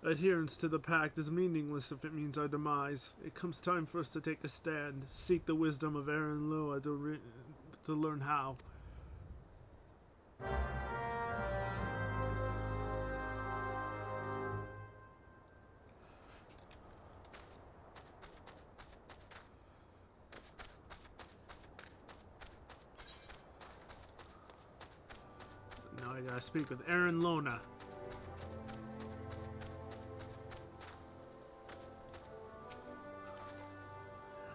Adherence to the pact is meaningless if it means our demise. It comes time for us to take a stand, seek the wisdom of Aaron Loa to learn how. Now I gotta speak with Aaron Lona.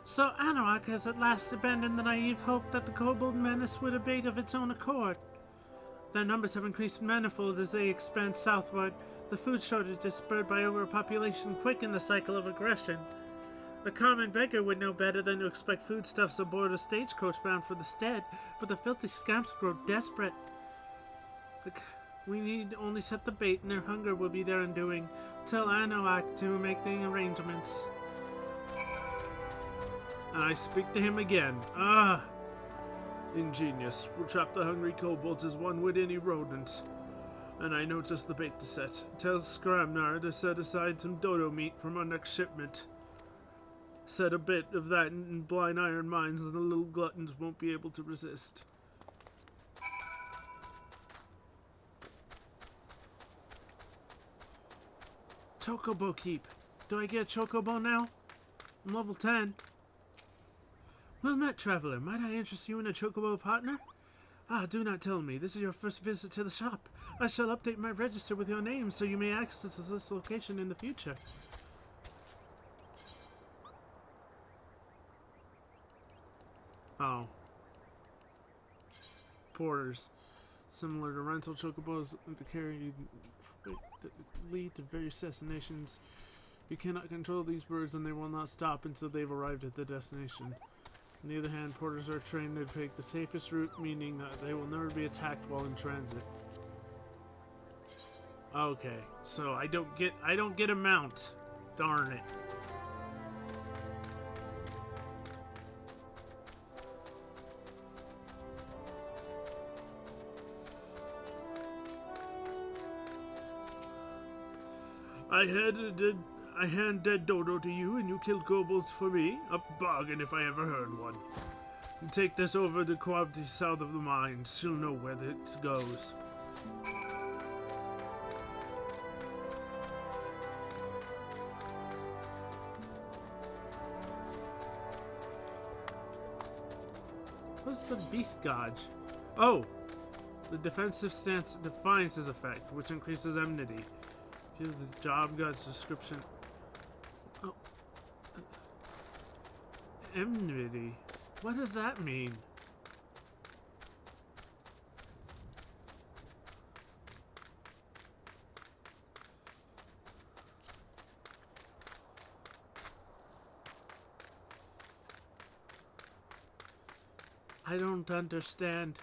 So Anarach has at last abandoned the naive hope that the kobold menace would abate of its own accord. Their numbers have increased manifold as they expand southward. The food shortages spurred by overpopulation quicken the cycle of aggression. A common beggar would know better than to expect foodstuffs aboard a stagecoach bound for the stead, but the filthy scamps grow desperate. We need only set the bait and their hunger will be their undoing. Tell Anarach to make the arrangements. And I speak to him again. Ingenious. We'll trap the hungry kobolds as one would any rodent. And I know just the bait to set. Tell Skramnar to set aside some dodo meat from our next shipment. Set a bit of that in blind iron mines and the little gluttons won't be able to resist. Chocobo Keep. Do I get a chocobo now? I'm level 10. Well met, traveler. Might I interest you in a chocobo partner? Ah, do not tell me. This is your first visit to the shop. I shall update my register with your name so you may access this location in the future. Oh. Porters. Similar to rental chocobos that carry that lead to various destinations. You cannot control these birds and they will not stop until they've arrived at the destination. On the other hand, porters are trained to take the safest route, meaning that they will never be attacked while in transit. Okay, so I don't get a mount. Darn it. I hand dead Dodo to you, and you killed kobolds for me. A bargain if I ever heard one. And take this over to Quabti south of the mines. She'll know where it goes. What's the beast gauge? Oh! The defensive stance defiances effect, which increases enmity. View the job gauge description. Oh. Enmity? What does that mean? I don't understand.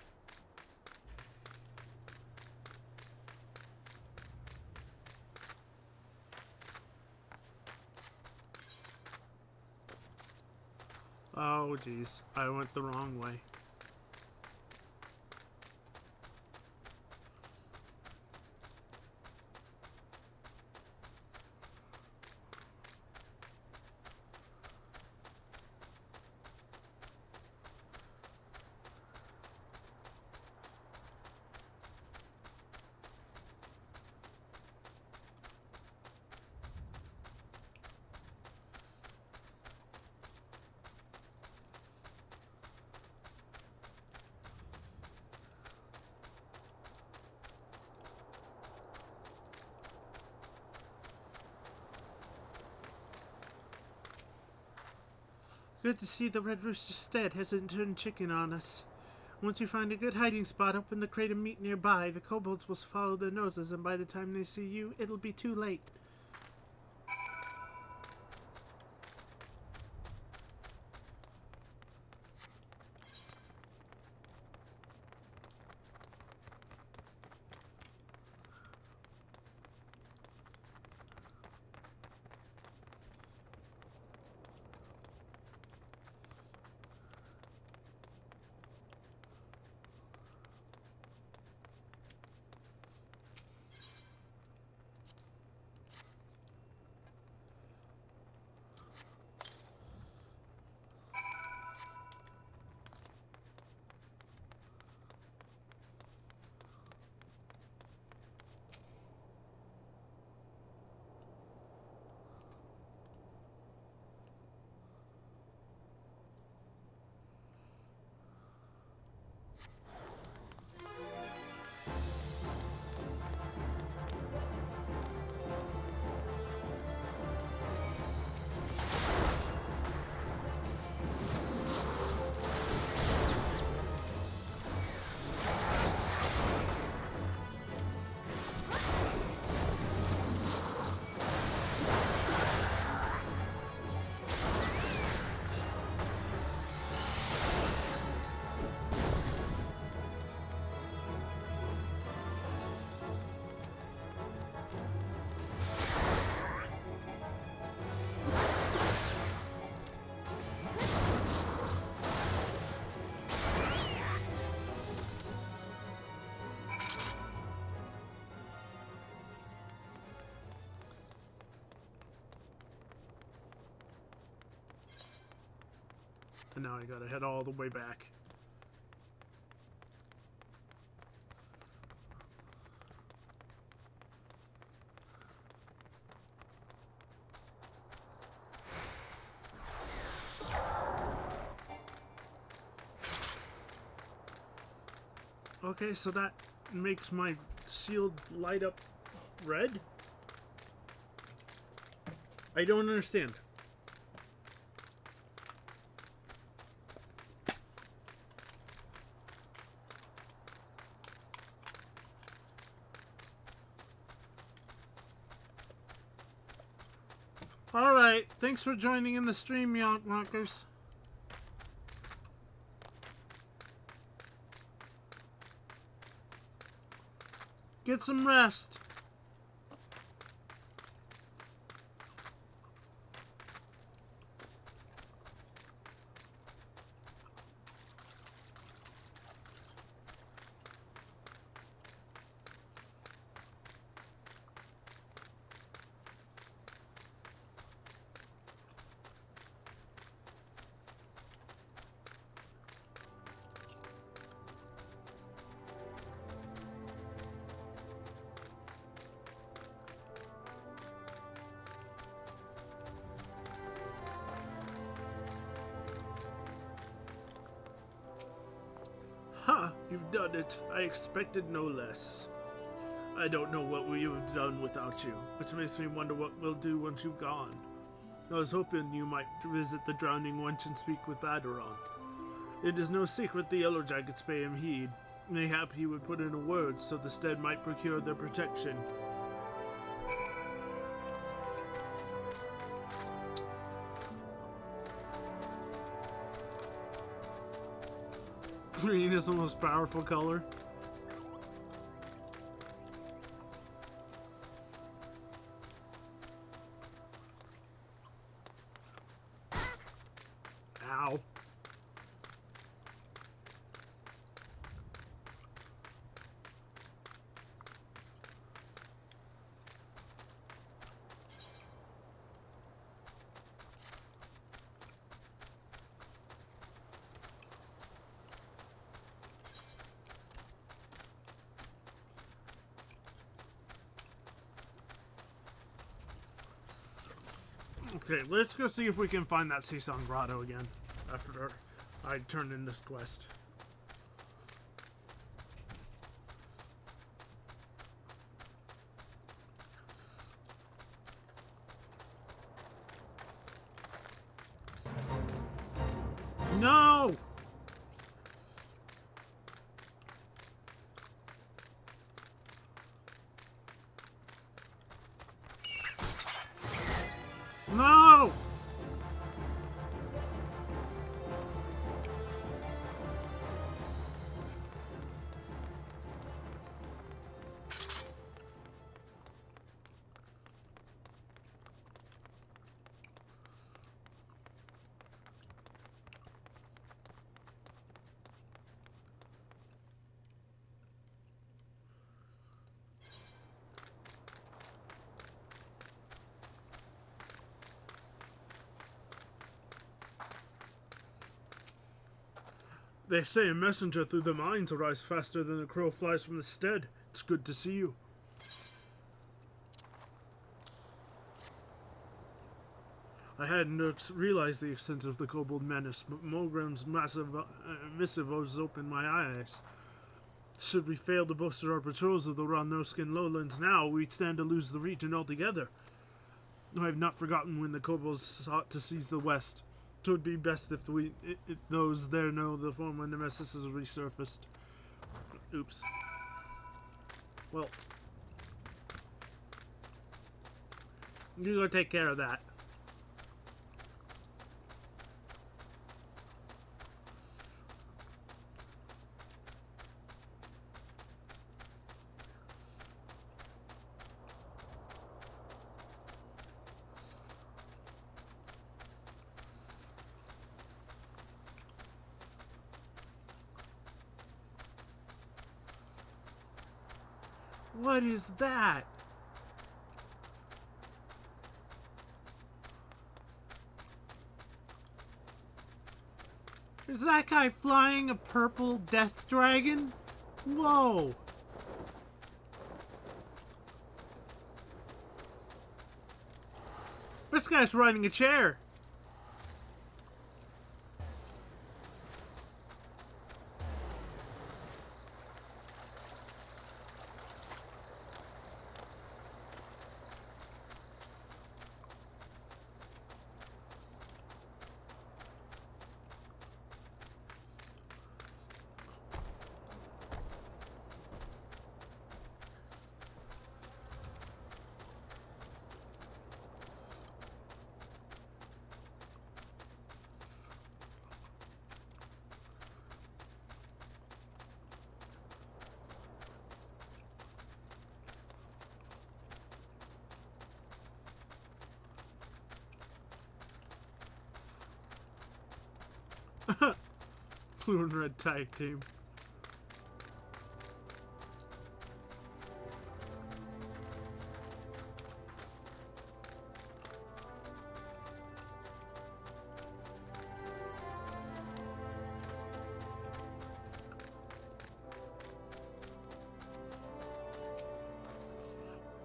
Oh, geez. I went the wrong way. Good to see the Red Rooster Stead hasn't turned chicken on us. Once you find a good hiding spot, open the crate of meat nearby. The kobolds will follow their noses, and by the time they see you, it'll be too late. And now I gotta head all the way back. Okay, so that makes my shield light up red? I don't understand. Alright, thanks for joining in the stream, Yonk Knockers. Get some rest. Ha! You've done it. I expected no less. I don't know what we would have done without you, which makes me wonder what we'll do once you've gone. I was hoping you might visit the Drowning Wench and speak with Baderon. It is no secret the Yellow Jackets pay him heed. Mayhap he would put in a word so the stead might procure their protection. Green is the most powerful color. Ow. Okay, let's go see if we can find that Seasong Grotto again after I turned in this quest. No! No! They say a messenger through the mines arrives faster than a crow flies from the stead. It's good to see you. I hadn't realized the extent of the kobold menace, but Mulgrim's massive missive has opened my eyes. Should we fail to bolster our patrols of the Ronnoskin lowlands now, we'd stand to lose the region altogether. I have not forgotten when the kobolds sought to seize the west. It would be best if those there know the former nemesis has resurfaced. Oops. Well, you go take care of that. What is that? Is that guy flying a purple death dragon? Whoa! This guy's riding a chair. Blue and red tag team.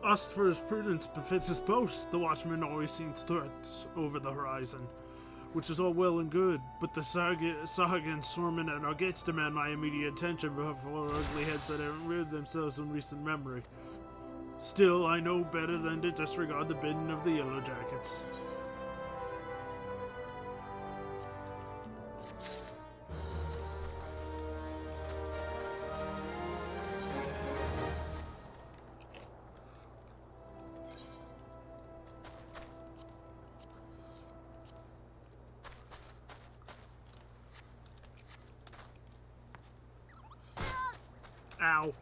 Asked for his prudence befits his post. The watchman always sees threats over the horizon, which is all well and good, but the saga and Sorman at our gates demand my immediate attention before ugly heads that haven't rid themselves in recent memory. Still, I know better than to disregard the bidding of the Yellow Jackets. Ow.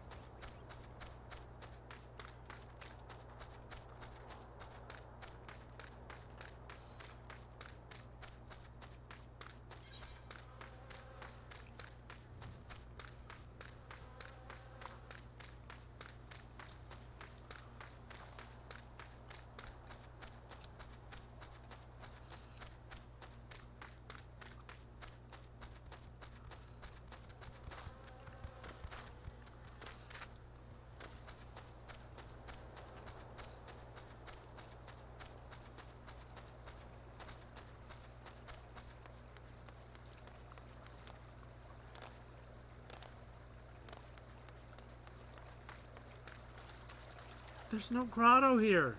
There's no grotto here.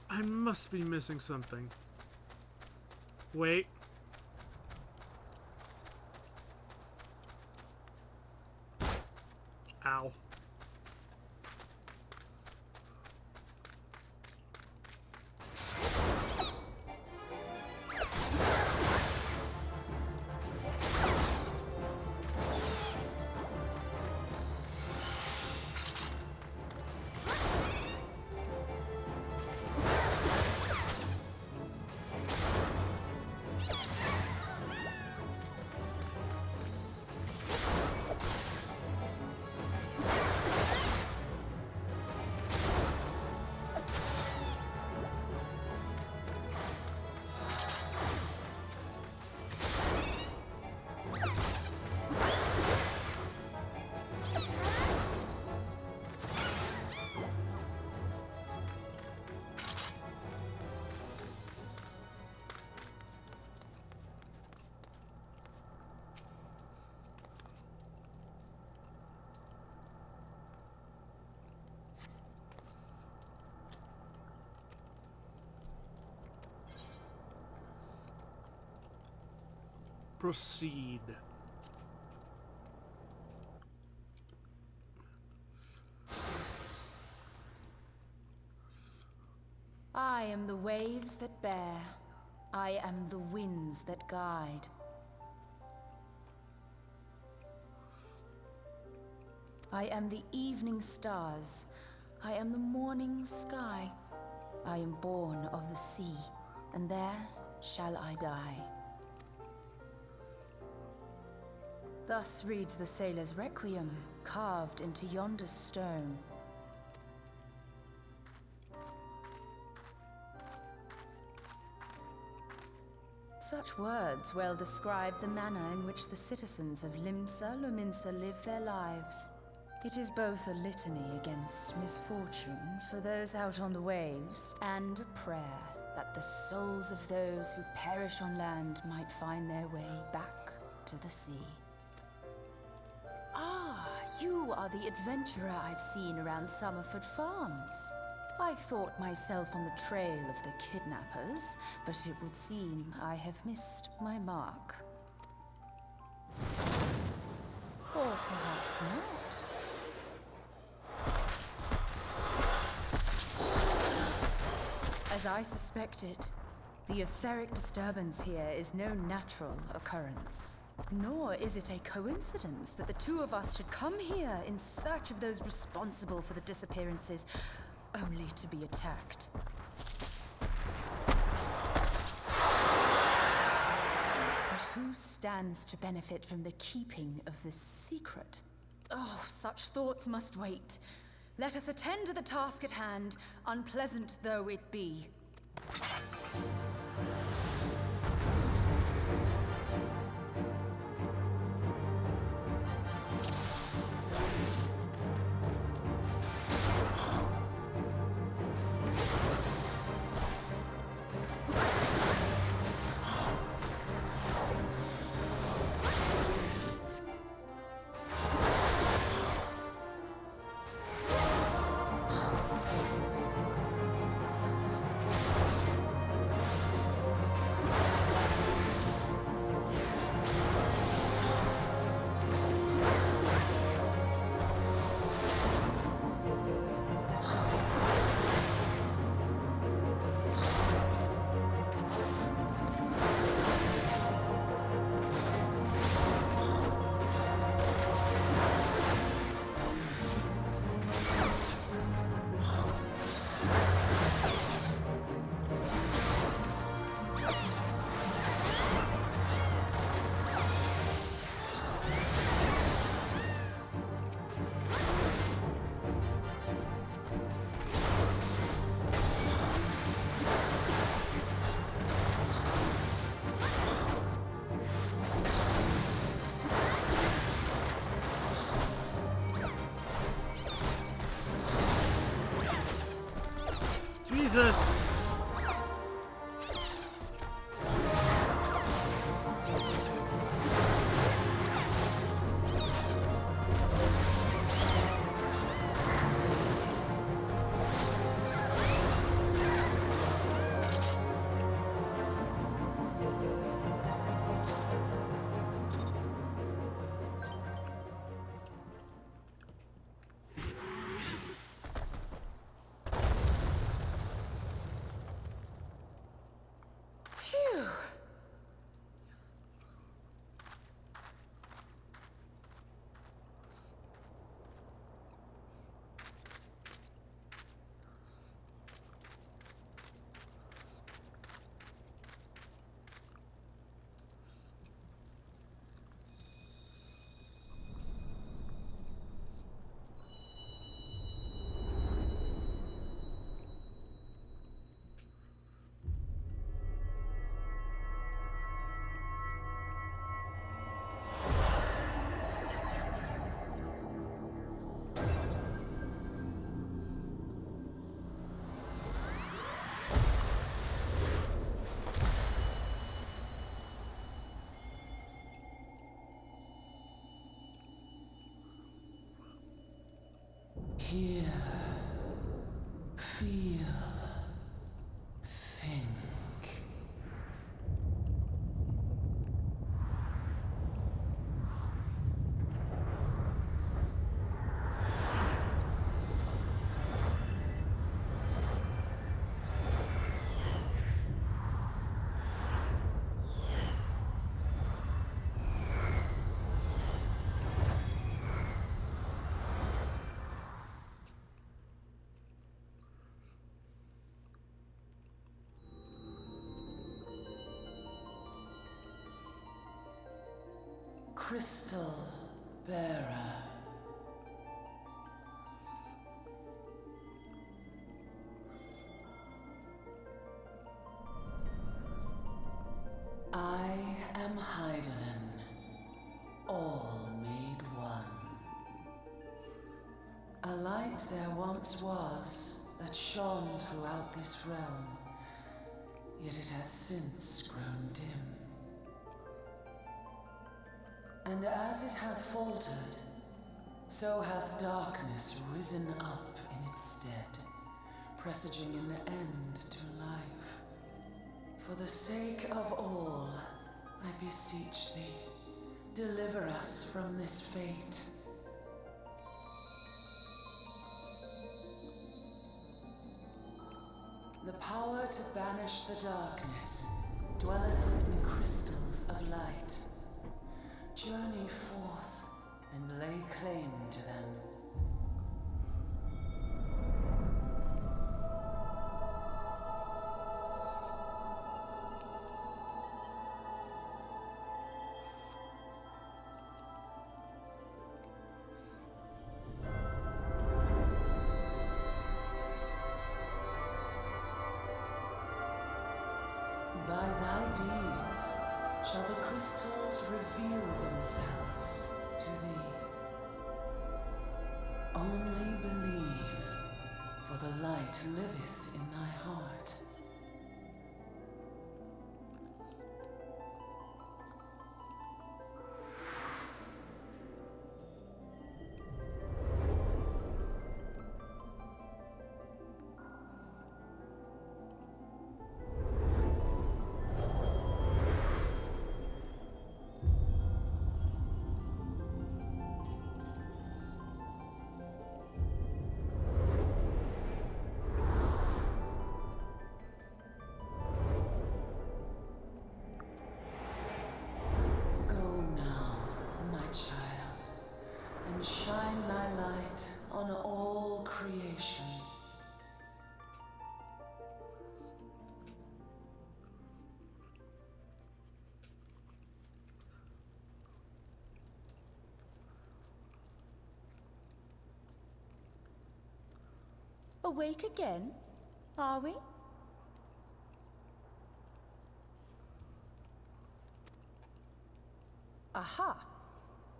I must be missing something. Wait. Ow. Proceed. I am the waves that bear. I am the winds that guide. I am the evening stars. I am the morning sky. I am born of the sea, and there shall I die. Thus reads the sailor's requiem, carved into yonder stone. Such words well describe the manner in which the citizens of Limsa Lominsa live their lives. It is both a litany against misfortune for those out on the waves, and a prayer that the souls of those who perish on land might find their way back to the sea. Ah, you are the adventurer I've seen around Summerford Farms. I thought myself on the trail of the kidnappers, but it would seem I have missed my mark. Or perhaps not. As I suspected, the etheric disturbance here is no natural occurrence. Nor is it a coincidence that the two of us should come here in search of those responsible for the disappearances, only to be attacked. But who stands to benefit from the keeping of this secret? Oh, such thoughts must wait. Let us attend to the task at hand, unpleasant though it be. Jesus! Phew! Hear, feel, think. Crystal Bearer. I am Heidelin, all made one. A light there once was that shone throughout this realm, yet it hath since grown dim. And as it hath faltered, so hath darkness risen up in its stead, presaging an end to life. For the sake of all, I beseech thee, deliver us from this fate. The power to banish the darkness dwelleth in the crystals of light. Journey forth and lay claim to them. By thy deeds shall the crystals reveal themselves to thee. Only believe, for the light liveth in thy heart. Go now, my child, and shine thy light on all creation. Awake again? Are we? Aha!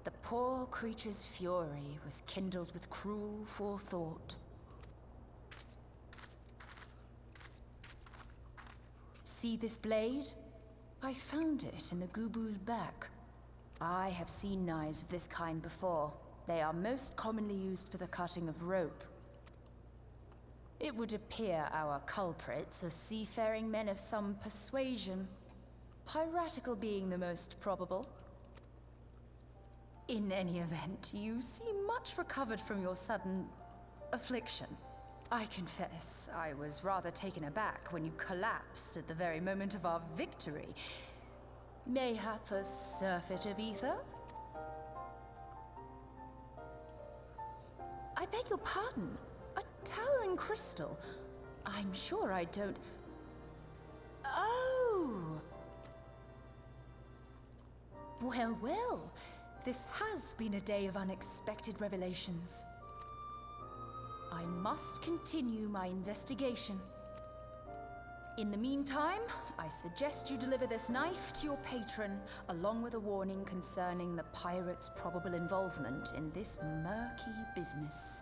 The poor creature's fury was kindled with cruel forethought. See this blade? I found it in the Gubu's back. I have seen knives of this kind before. They are most commonly used for the cutting of rope. It would appear our culprits are seafaring men of some persuasion, piratical being the most probable. In any event, you seem much recovered from your sudden affliction. I confess, I was rather taken aback when you collapsed at the very moment of our victory. Mayhap a surfeit of ether? I beg your pardon. A towering crystal. I'm sure I don't... Oh! Well, well. This has been a day of unexpected revelations. I must continue my investigation. In the meantime, I suggest you deliver this knife to your patron, along with a warning concerning the pirate's probable involvement in this murky business.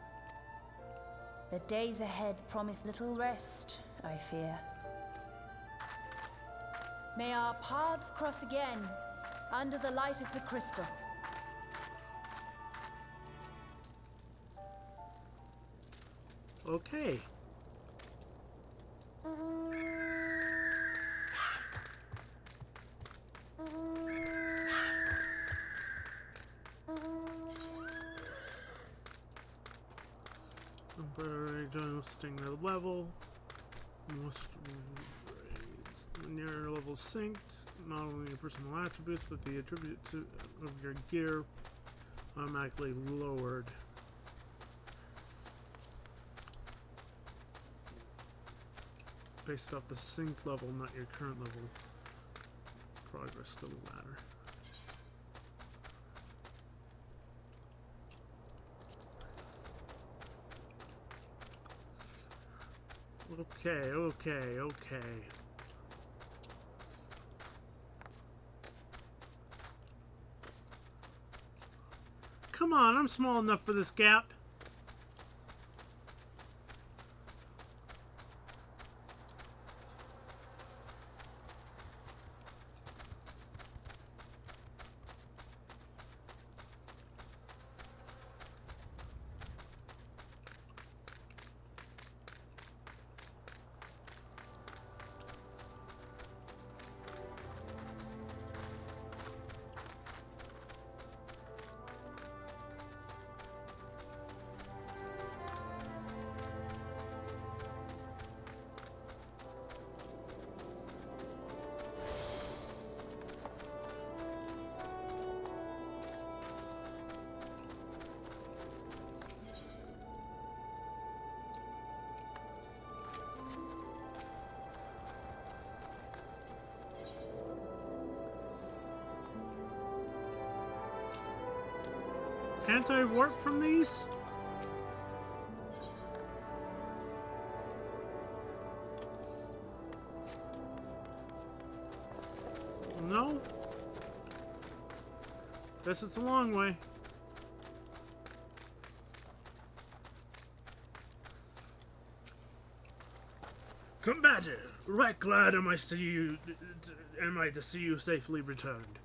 The days ahead promise little rest, I fear. May our paths cross again, under the light of the crystal. Okay. Adjusting the level. Most when your level synced, not only your personal attributes, but the attributes of your gear automatically lowered. Based off the sync level, not your current level. Progress still matter. Okay. Come on, I'm small enough for this gap. Can't I warp from these? No? Guess it's a long way. Combative, right glad am I to see you safely returned.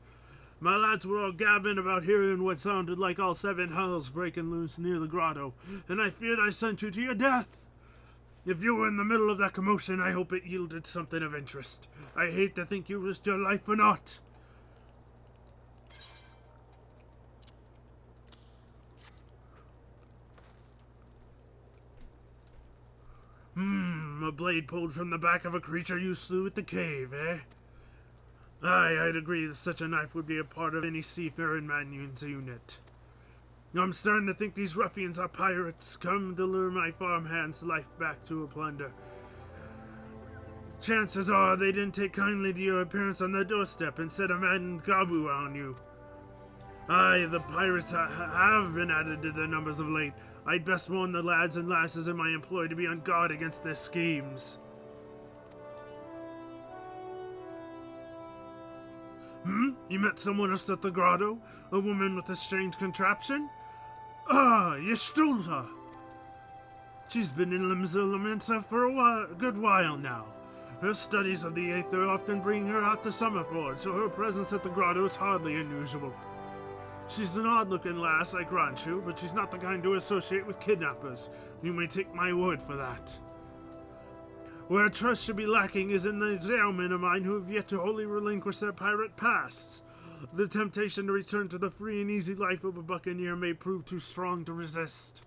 My lads were all gabbing about hearing what sounded like all 7 hells breaking loose near the grotto, and I feared I sent you to your death. If you were in the middle of that commotion, I hope it yielded something of interest. I hate to think you risked your life for naught. A blade pulled from the back of a creature you slew at the cave, eh? Aye, I'd agree that such a knife would be a part of any seafaring man's unit. I'm starting to think these ruffians are pirates, come to lure my farmhand's life back to a plunder. Chances are they didn't take kindly to your appearance on their doorstep and set a mad gabu on you. Aye, the pirates have been added to their numbers of late. I'd best warn the lads and lasses in my employ to be on guard against their schemes. You met someone else at the grotto? A woman with a strange contraption? Ah, Ystrulta. She's been in Limsa for a good while now. Her studies of the Aether often bring her out to Summerford, so her presence at the grotto is hardly unusual. She's an odd-looking lass, I grant you, but she's not the kind to associate with kidnappers. You may take my word for that. Where trust should be lacking is in the gentlemen of mine who have yet to wholly relinquish their pirate pasts. The temptation to return to the free and easy life of a buccaneer may prove too strong to resist.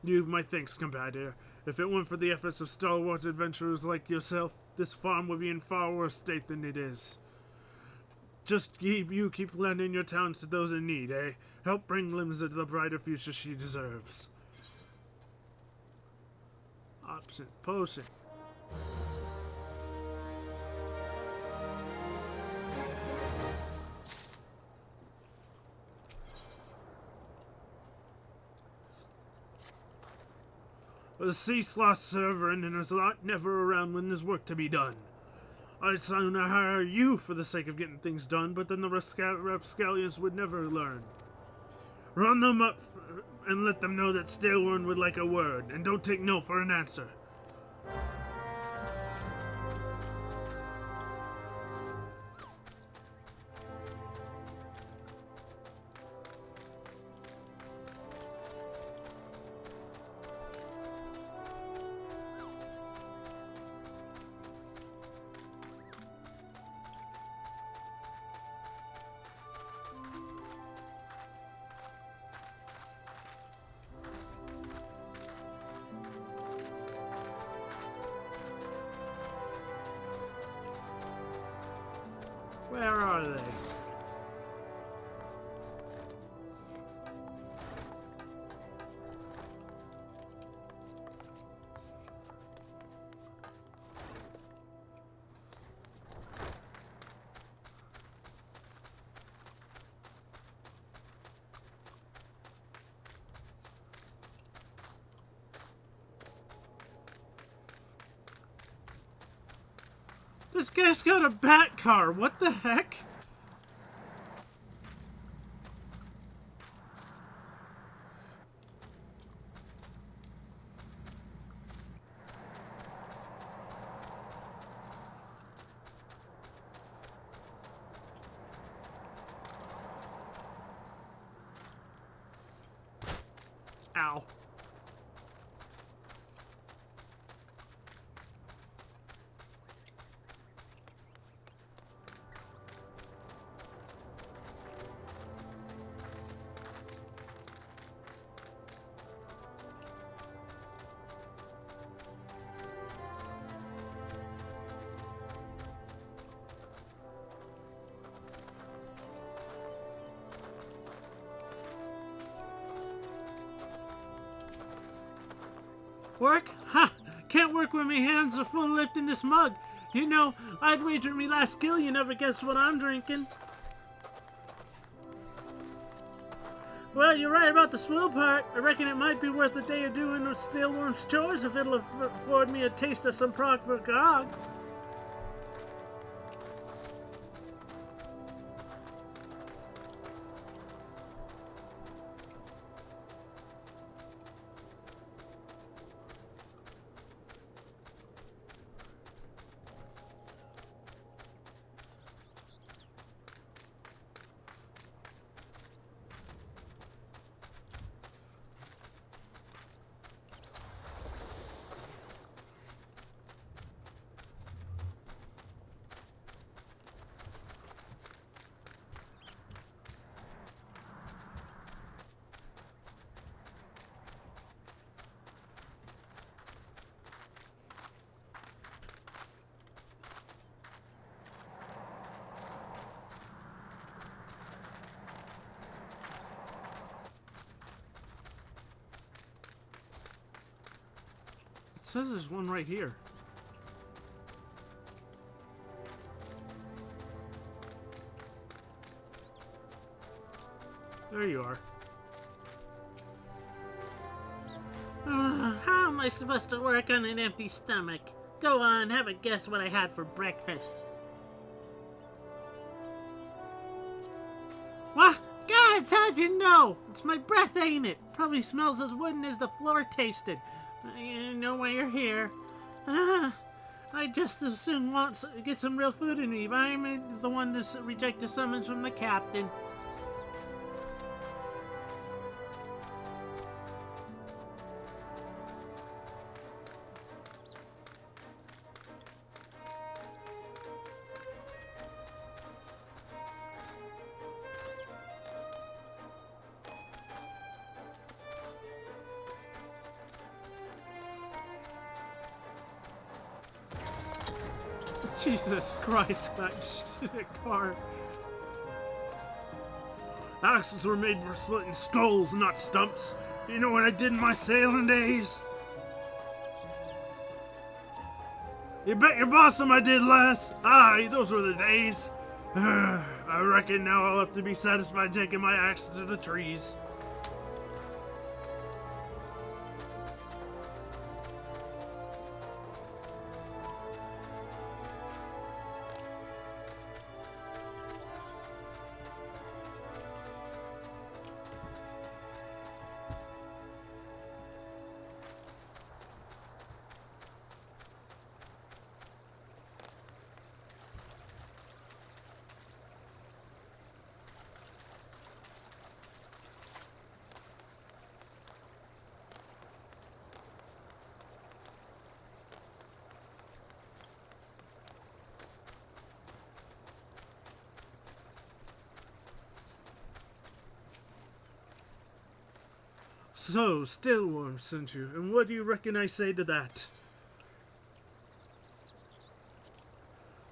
You've my thanks, compadre. If it weren't for the efforts of stalwart adventurers like yourself, this farm would be in far worse state than it is. Just keep lending your talents to those in need, eh? Help bring Limsa to the brighter future she deserves. Option. Potion. The sea sloth server and there's a lot never around when there's work to be done. I'd sooner hire you for the sake of getting things done, but then the rapscallions would never learn. Run them up and let them know that Staleworn would like a word, and don't take no for an answer. Where are they? This guy's got a bat car. What the heck? Ow. Work? Ha! Can't work when my hands are full lifting this mug. You know, I'd wager me last skill you never guess what I'm drinking. Well, you're right about the swill part. I reckon it might be worth a day of doing the Steelworm's chores if it'll afford me a taste of some proper grog. It says there's one right here. There you are. How am I supposed to work on an empty stomach? Go on, have a guess what I had for breakfast. What? Gods, how'd you know? It's my breath, ain't it? Probably smells as wooden as the floor tasted. You know why you're here. I just as soon get some real food in me, but I'm the one to reject the summons from the captain. Jesus Christ, that shit car. Axles were made for splitting skulls, not stumps. You know what I did in my sailing days? You bet your bosom I did, lass. Aye, those were the days. I reckon now I'll have to be satisfied taking my axe to the trees. So, Stillworm sent you, and what do you reckon I say to that?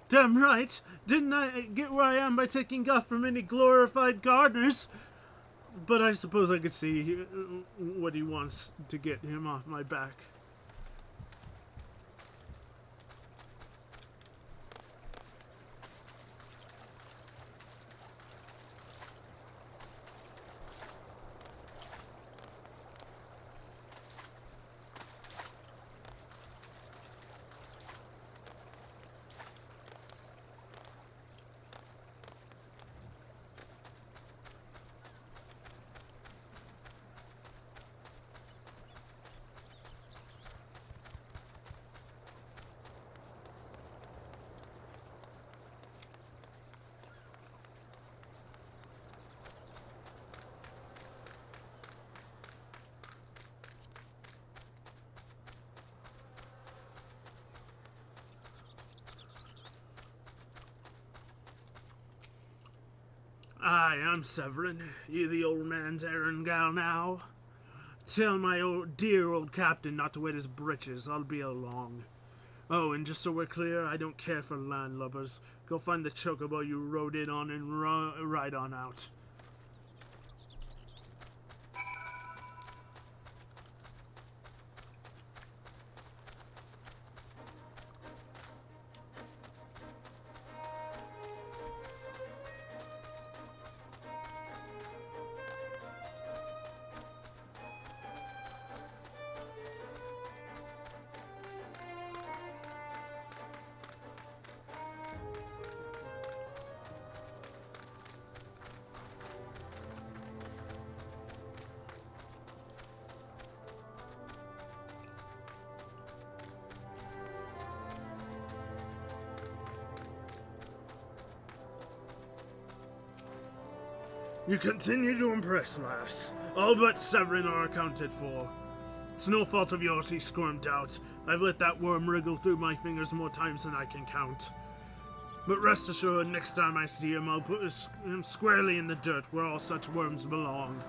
Damn right! Didn't I get where I am by taking guff from any glorified gardeners? But I suppose I could see what he wants to get him off my back. Aye, I'm Severin. You the old man's errand gal now? Tell my dear old captain not to wet his britches. I'll be along. Oh, and just so we're clear, I don't care for landlubbers. Go find the chocobo you rode in on and ride on out. You continue to impress, lass. All but Severin are accounted for. It's no fault of yours he squirmed out. I've let that worm wriggle through my fingers more times than I can count. But rest assured, next time I see him, I'll put him squarely in the dirt where all such worms belong.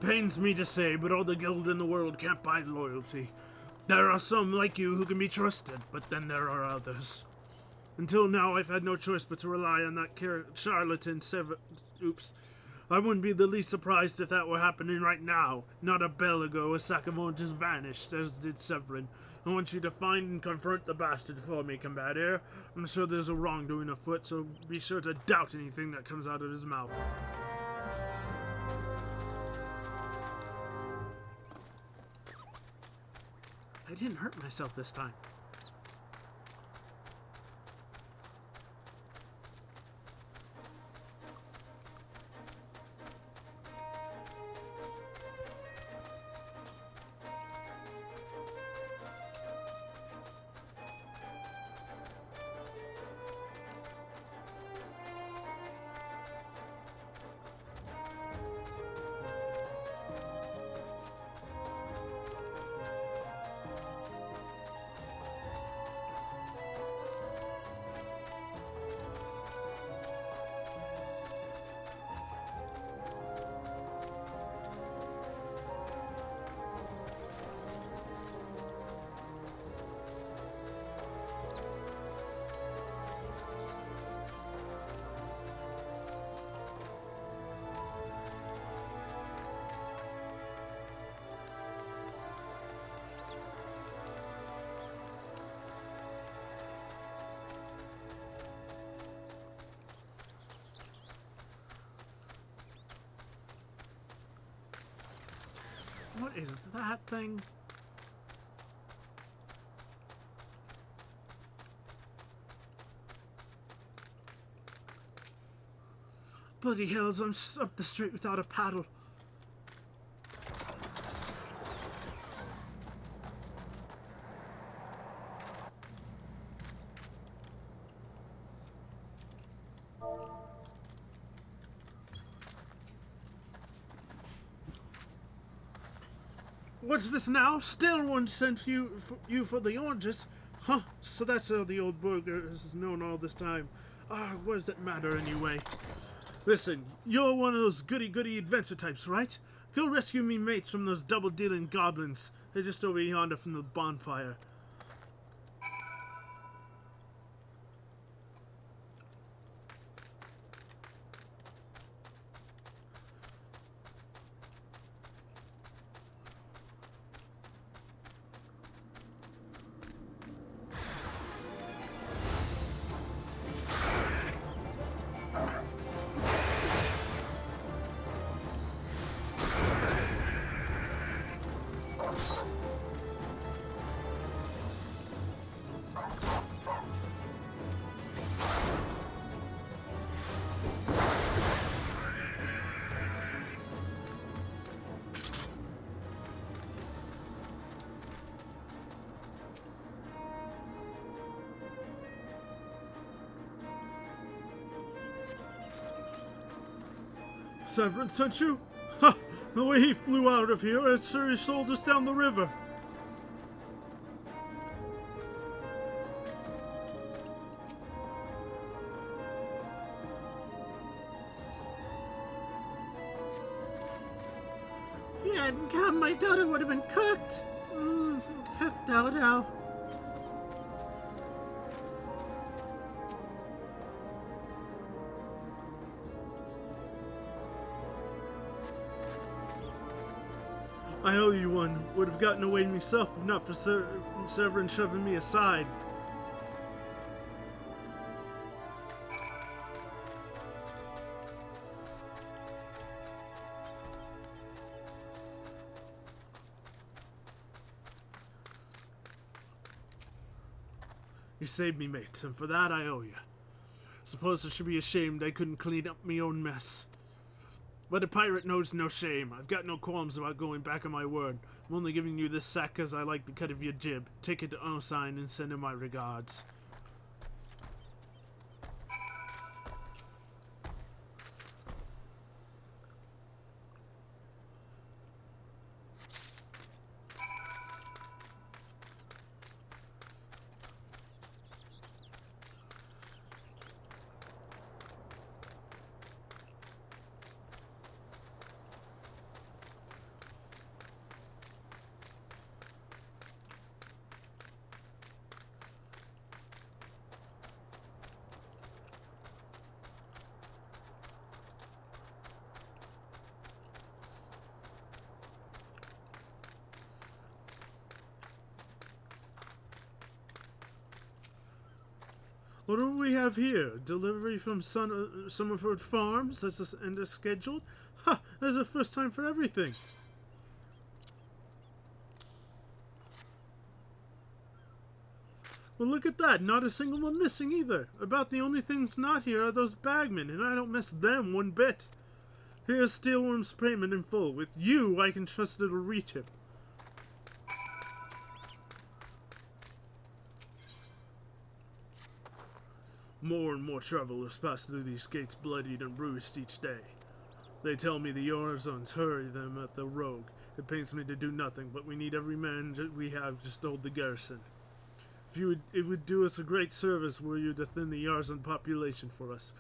Pains me to say, but all the guild in the world can't buy loyalty. There are some like you who can be trusted, but then there are others. Until now, I've had no choice but to rely on that charlatan Oops. I wouldn't be the least surprised if that were happening right now. Not a bell ago, a Sacamore just vanished, as did Severin. I want you to find and confront the bastard for me, combator. I'm sure there's a wrongdoing afoot, so be sure to doubt anything that comes out of his mouth. I didn't hurt myself this time. What is that thing? Bloody hells, I'm up the street without a paddle. What's this now? Still one sent you for the oranges. Huh, so that's how the old burger has known all this time. What does it matter anyway? Listen, you're one of those goody-goody adventure types, right? Go rescue me mates from those double-dealing goblins. They're just over yonder from the bonfire. Severin sent you? Ha! The way he flew out of here, I'd sure he sold us down the river. If you hadn't come, my daughter would have been cooked. Cooked dodo. I owe you one. Would have gotten away myself if not for Severin shoving me aside. You saved me, mates, and for that I owe you. Suppose I should be ashamed I couldn't clean up me own mess. But a pirate knows no shame. I've got no qualms about going back on my word. I'm only giving you this sack because I like the cut of your jib. Take it to Osine and send him my regards. What do we have here? Delivery from Summerford Farms? That's the end of scheduled? Ha! There's a first time for everything. Well, look at that. Not a single one missing either. About the only things not here are those bagmen, and I don't miss them one bit. Here's Steelworm's payment in full. With you, I can trust it'll reach him. More and more travelers pass through these gates bloodied and bruised each day. They tell me the Yarzons hurry them at the rogue. It pains me to do nothing, but we need every man we have just to hold the garrison. It would do us a great service were you to thin the Yarzon population for us.